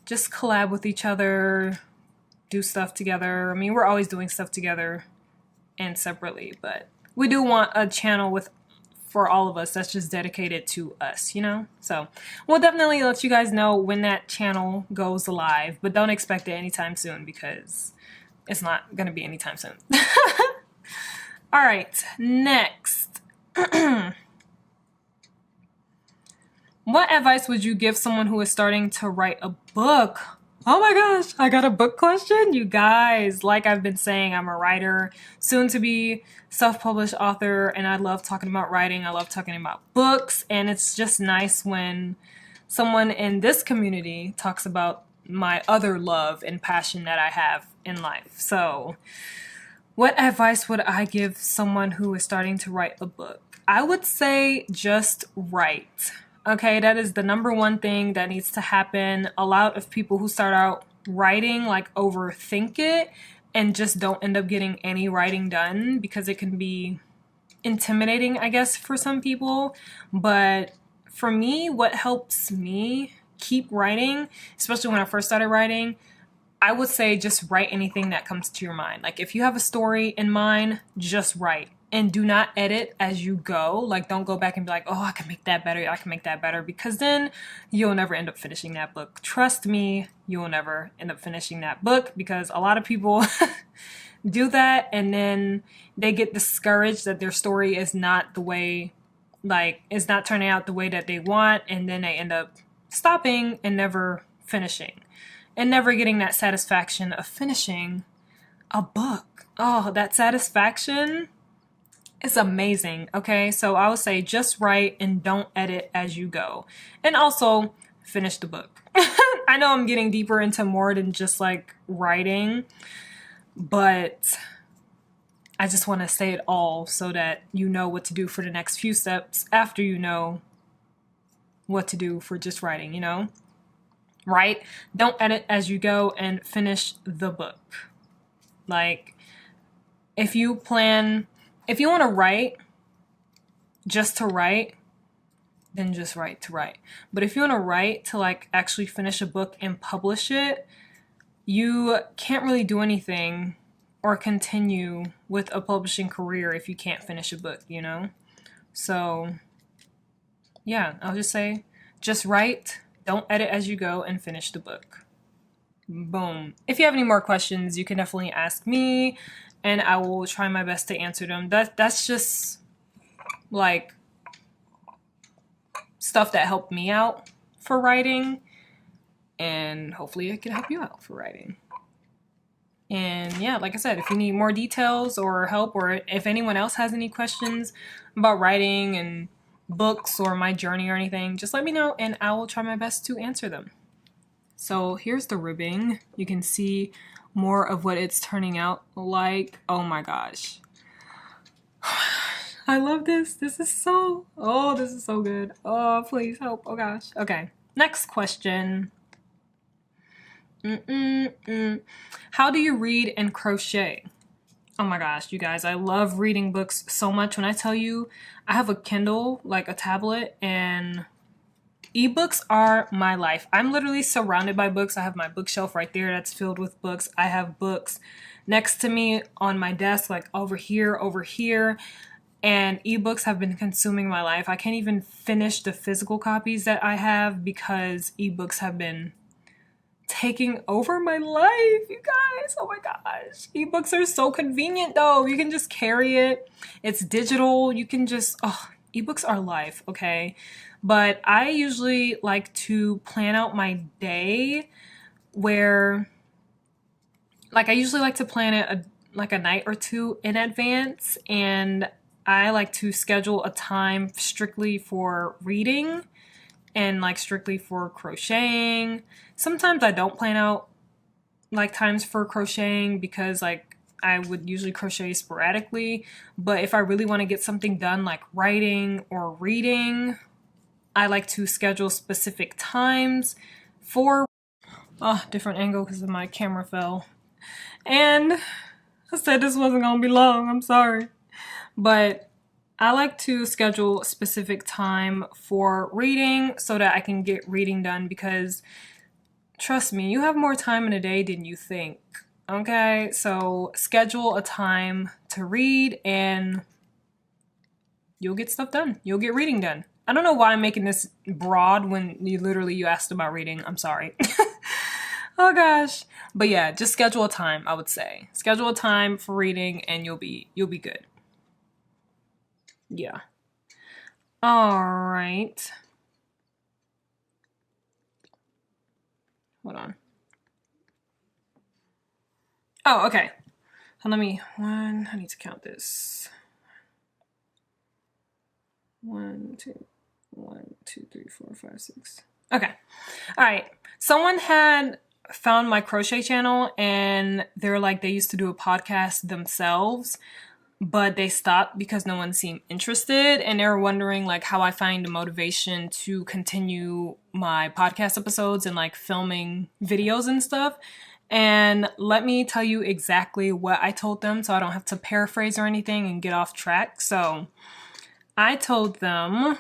just collab with each other, do stuff together. I mean, we're always doing stuff together and separately, but we do want a channel for all of us that's just dedicated to us, So we'll definitely let you guys know when that channel goes live, but don't expect it anytime soon because it's not going to be anytime soon. All right, next. What advice would you give someone who is starting to write a book? Oh my gosh, I got a book question? You guys, like I've been saying, I'm a writer, soon to be self-published author, and I love talking about writing. I love talking about books, and it's just nice when someone in this community talks about my other love and passion that I have in life. So what advice would I give someone who is starting to write a book? I would say just write. Okay, that is the number one thing that needs to happen. A lot of people who start out writing like overthink it and just don't end up getting any writing done because it can be intimidating, I guess, for some people. But for me, what helps me keep writing, especially when I first started writing, I would say just write anything that comes to your mind. Like if you have a story in mind, just write. And do not edit as you go. Like don't go back and be like, oh, I can make that better. I can make that better. Because then you'll never end up finishing that book. Trust me, you will never end up finishing that book because a lot of people do that and then they get discouraged that their story is not the way, like it's not turning out the way that they want. And then they end up stopping and never finishing and never getting that satisfaction of finishing a book. Oh, that satisfaction. It's amazing, okay? So I would say just write and don't edit as you go. And also finish the book. I know I'm getting deeper into more than just like writing, but I just want to say it all so that you know what to do for the next few steps after you know what to do for just writing, Right? Don't edit as you go and finish the book. Like, if you want to write just to write, then just write to write. But if you want to write to like actually finish a book and publish it, you can't really do anything or continue with a publishing career if you can't finish a book, you know? So yeah, I'll just say, just write, don't edit as you go, and finish the book. Boom. If you have any more questions, you can definitely ask me, and I will try my best to answer them. That's just like stuff that helped me out for writing, and hopefully it can help you out for writing. And yeah, like I said, if you need more details or help, or if anyone else has any questions about writing and books or my journey or anything, just let me know and I will try my best to answer them. So here's the ribbing. You can see more of what it's turning out like. Oh my gosh. I love this. This is so good. Oh, please help. Oh gosh. Okay. Next question. How do you read and crochet? Oh my gosh, you guys, I love reading books so much. When I tell you, I have a Kindle, like a tablet, and ebooks are my life. I'm literally surrounded by books. I have my bookshelf right there that's filled with books. I have books next to me on my desk, like over here, and ebooks have been consuming my life. I can't even finish the physical copies that I have because ebooks have been taking over my life, you guys. Oh my gosh. Ebooks are so convenient though. You can just carry it. It's digital. You can just, ebooks are life, okay? But I usually like to plan out my day where, like, I usually like to plan it a night or two in advance, and I like to schedule a time strictly for reading and like strictly for crocheting. Sometimes I don't plan out like times for crocheting because like I would usually crochet sporadically, but if I really want to get something done like writing or reading, I like to schedule specific times for different angle because my camera fell. And I said this wasn't gonna be long, I'm sorry. But I like to schedule specific time for reading so that I can get reading done, because trust me, you have more time in a day than you think. Okay, so schedule a time to read and you'll get stuff done. You'll get reading done. I don't know why I'm making this broad when you asked about reading. I'm sorry. Oh gosh. But yeah, just schedule a time, I would say. Schedule a time for reading and you'll be good. Yeah. All right. Hold on. Oh, okay. So I need to count this. 1, 2, 3, 4, 5, 6. Okay. All right. Someone had found my crochet channel and they're like, they used to do a podcast themselves, but they stopped because no one seemed interested, and they were wondering like how I find the motivation to continue my podcast episodes and like filming videos and stuff. And let me tell you exactly what I told them so I don't have to paraphrase or anything and get off track. So I told them,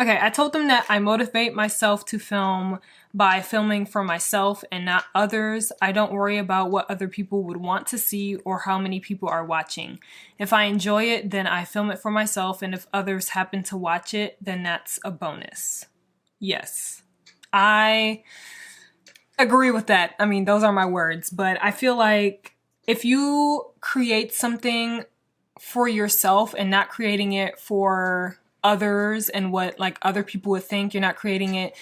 I told them that I motivate myself to film by filming for myself and not others. I don't worry about what other people would want to see or how many people are watching. If I enjoy it, then I film it for myself, and if others happen to watch it, then that's a bonus. Yes, I agree with that. I mean, those are my words, but I feel like if you create something for yourself and not creating it for others and what like other people would think, you're not creating it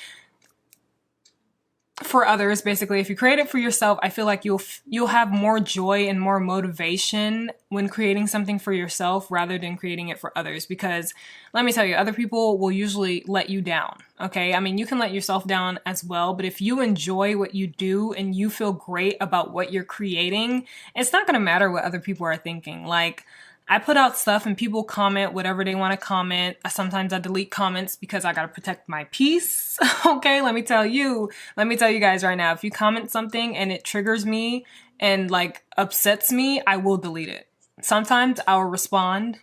for others. Basically, if you create it for yourself, I feel like you'll have more joy and more motivation when creating something for yourself rather than creating it for others, because let me tell you, other people will usually let you down. Okay, I mean, you can let yourself down as well, but if you enjoy what you do and you feel great about what you're creating, it's not going to matter what other people are thinking. Like, I put out stuff and people comment whatever they want to comment. Sometimes I delete comments because I gotta protect my peace. Okay, let me tell you guys right now, if you comment something and it triggers me and like upsets me, I will delete it. Sometimes I'll respond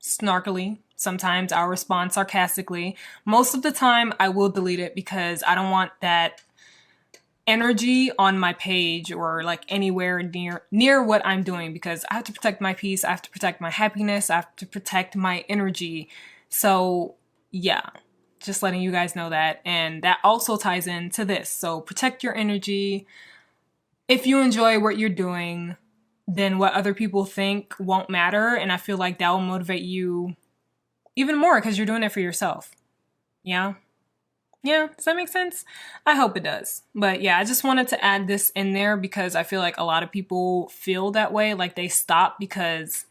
snarkily. Sometimes I'll respond sarcastically. Most of the time I will delete it because I don't want that energy on my page or like anywhere near what I'm doing, because I have to protect my peace, I have to protect my happiness, I have to protect my energy. So yeah, just letting you guys know that. And that also ties into this. So protect your energy. If you enjoy what you're doing, then what other people think won't matter. And I feel like that will motivate you even more because you're doing it for yourself. Yeah. Yeah, does that make sense? I hope it does. But yeah, I just wanted to add this in there because I feel like a lot of people feel that way. Like they stop because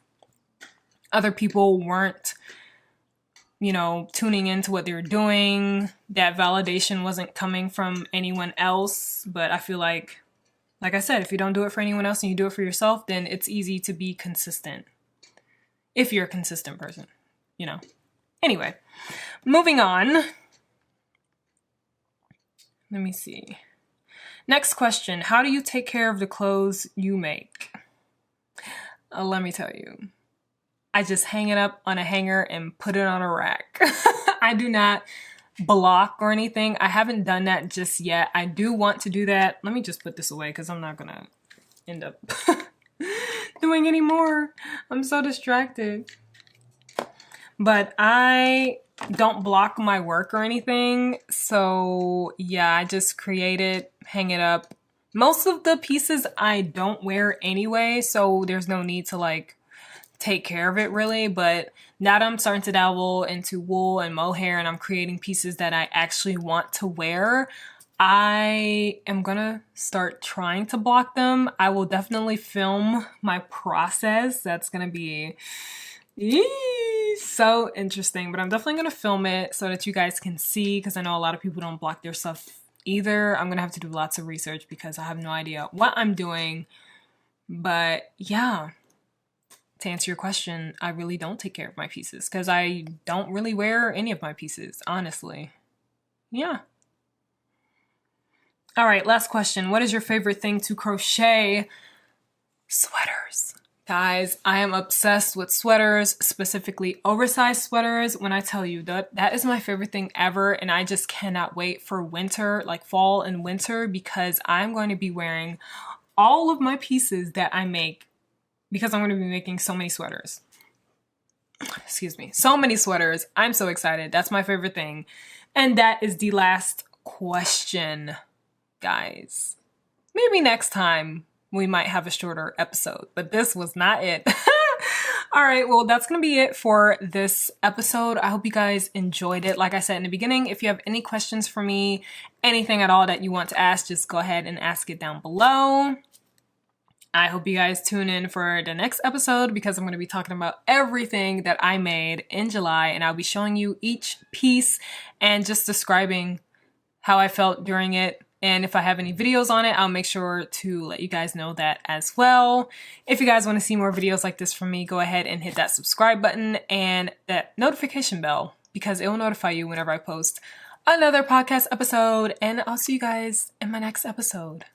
other people weren't, you know, tuning into what they were doing. That validation wasn't coming from anyone else. But I feel like I said, if you don't do it for anyone else and you do it for yourself, then it's easy to be consistent. If you're a consistent person, you know. Anyway, moving on. Let me see. Next question. How do you take care of the clothes you make? Let me tell you. I just hang it up on a hanger and put it on a rack. I do not block or anything. I haven't done that just yet. I do want to do that. Let me just put this away because I'm not going to end up doing any more. I'm so distracted. But I don't block my work or anything. So yeah, I just create it, hang it up. Most of the pieces I don't wear anyway, so there's no need to like take care of it really. But now that I'm starting to dabble into wool and mohair and I'm creating pieces that I actually want to wear, I am gonna start trying to block them. I will definitely film my process. That's gonna be so interesting, but I'm definitely gonna film it so that you guys can see, because I know a lot of people don't block their stuff either. I'm gonna have to do lots of research because I have no idea what I'm doing. But yeah, to answer your question, I really don't take care of my pieces because I don't really wear any of my pieces, honestly. Yeah. All right, last question. What is your favorite thing to crochet? Sweaters. Guys, I am obsessed with sweaters, specifically oversized sweaters. When I tell you that is my favorite thing ever, and I just cannot wait for winter, like fall and winter, because I'm going to be wearing all of my pieces that I make because I'm going to be making so many sweaters. Excuse me. So many sweaters. I'm so excited. That's my favorite thing. And that is the last question, guys. Maybe next time we might have a shorter episode, but this was not it. All right, well, that's gonna be it for this episode. I hope you guys enjoyed it. Like I said in the beginning, if you have any questions for me, anything at all that you want to ask, just go ahead and ask it down below. I hope you guys tune in for the next episode because I'm going to be talking about everything that I made in July, and I'll be showing you each piece and just describing how I felt during it. And if I have any videos on it, I'll make sure to let you guys know that as well. If you guys want to see more videos like this from me, go ahead and hit that subscribe button and that notification bell because it will notify you whenever I post another podcast episode. And I'll see you guys in my next episode.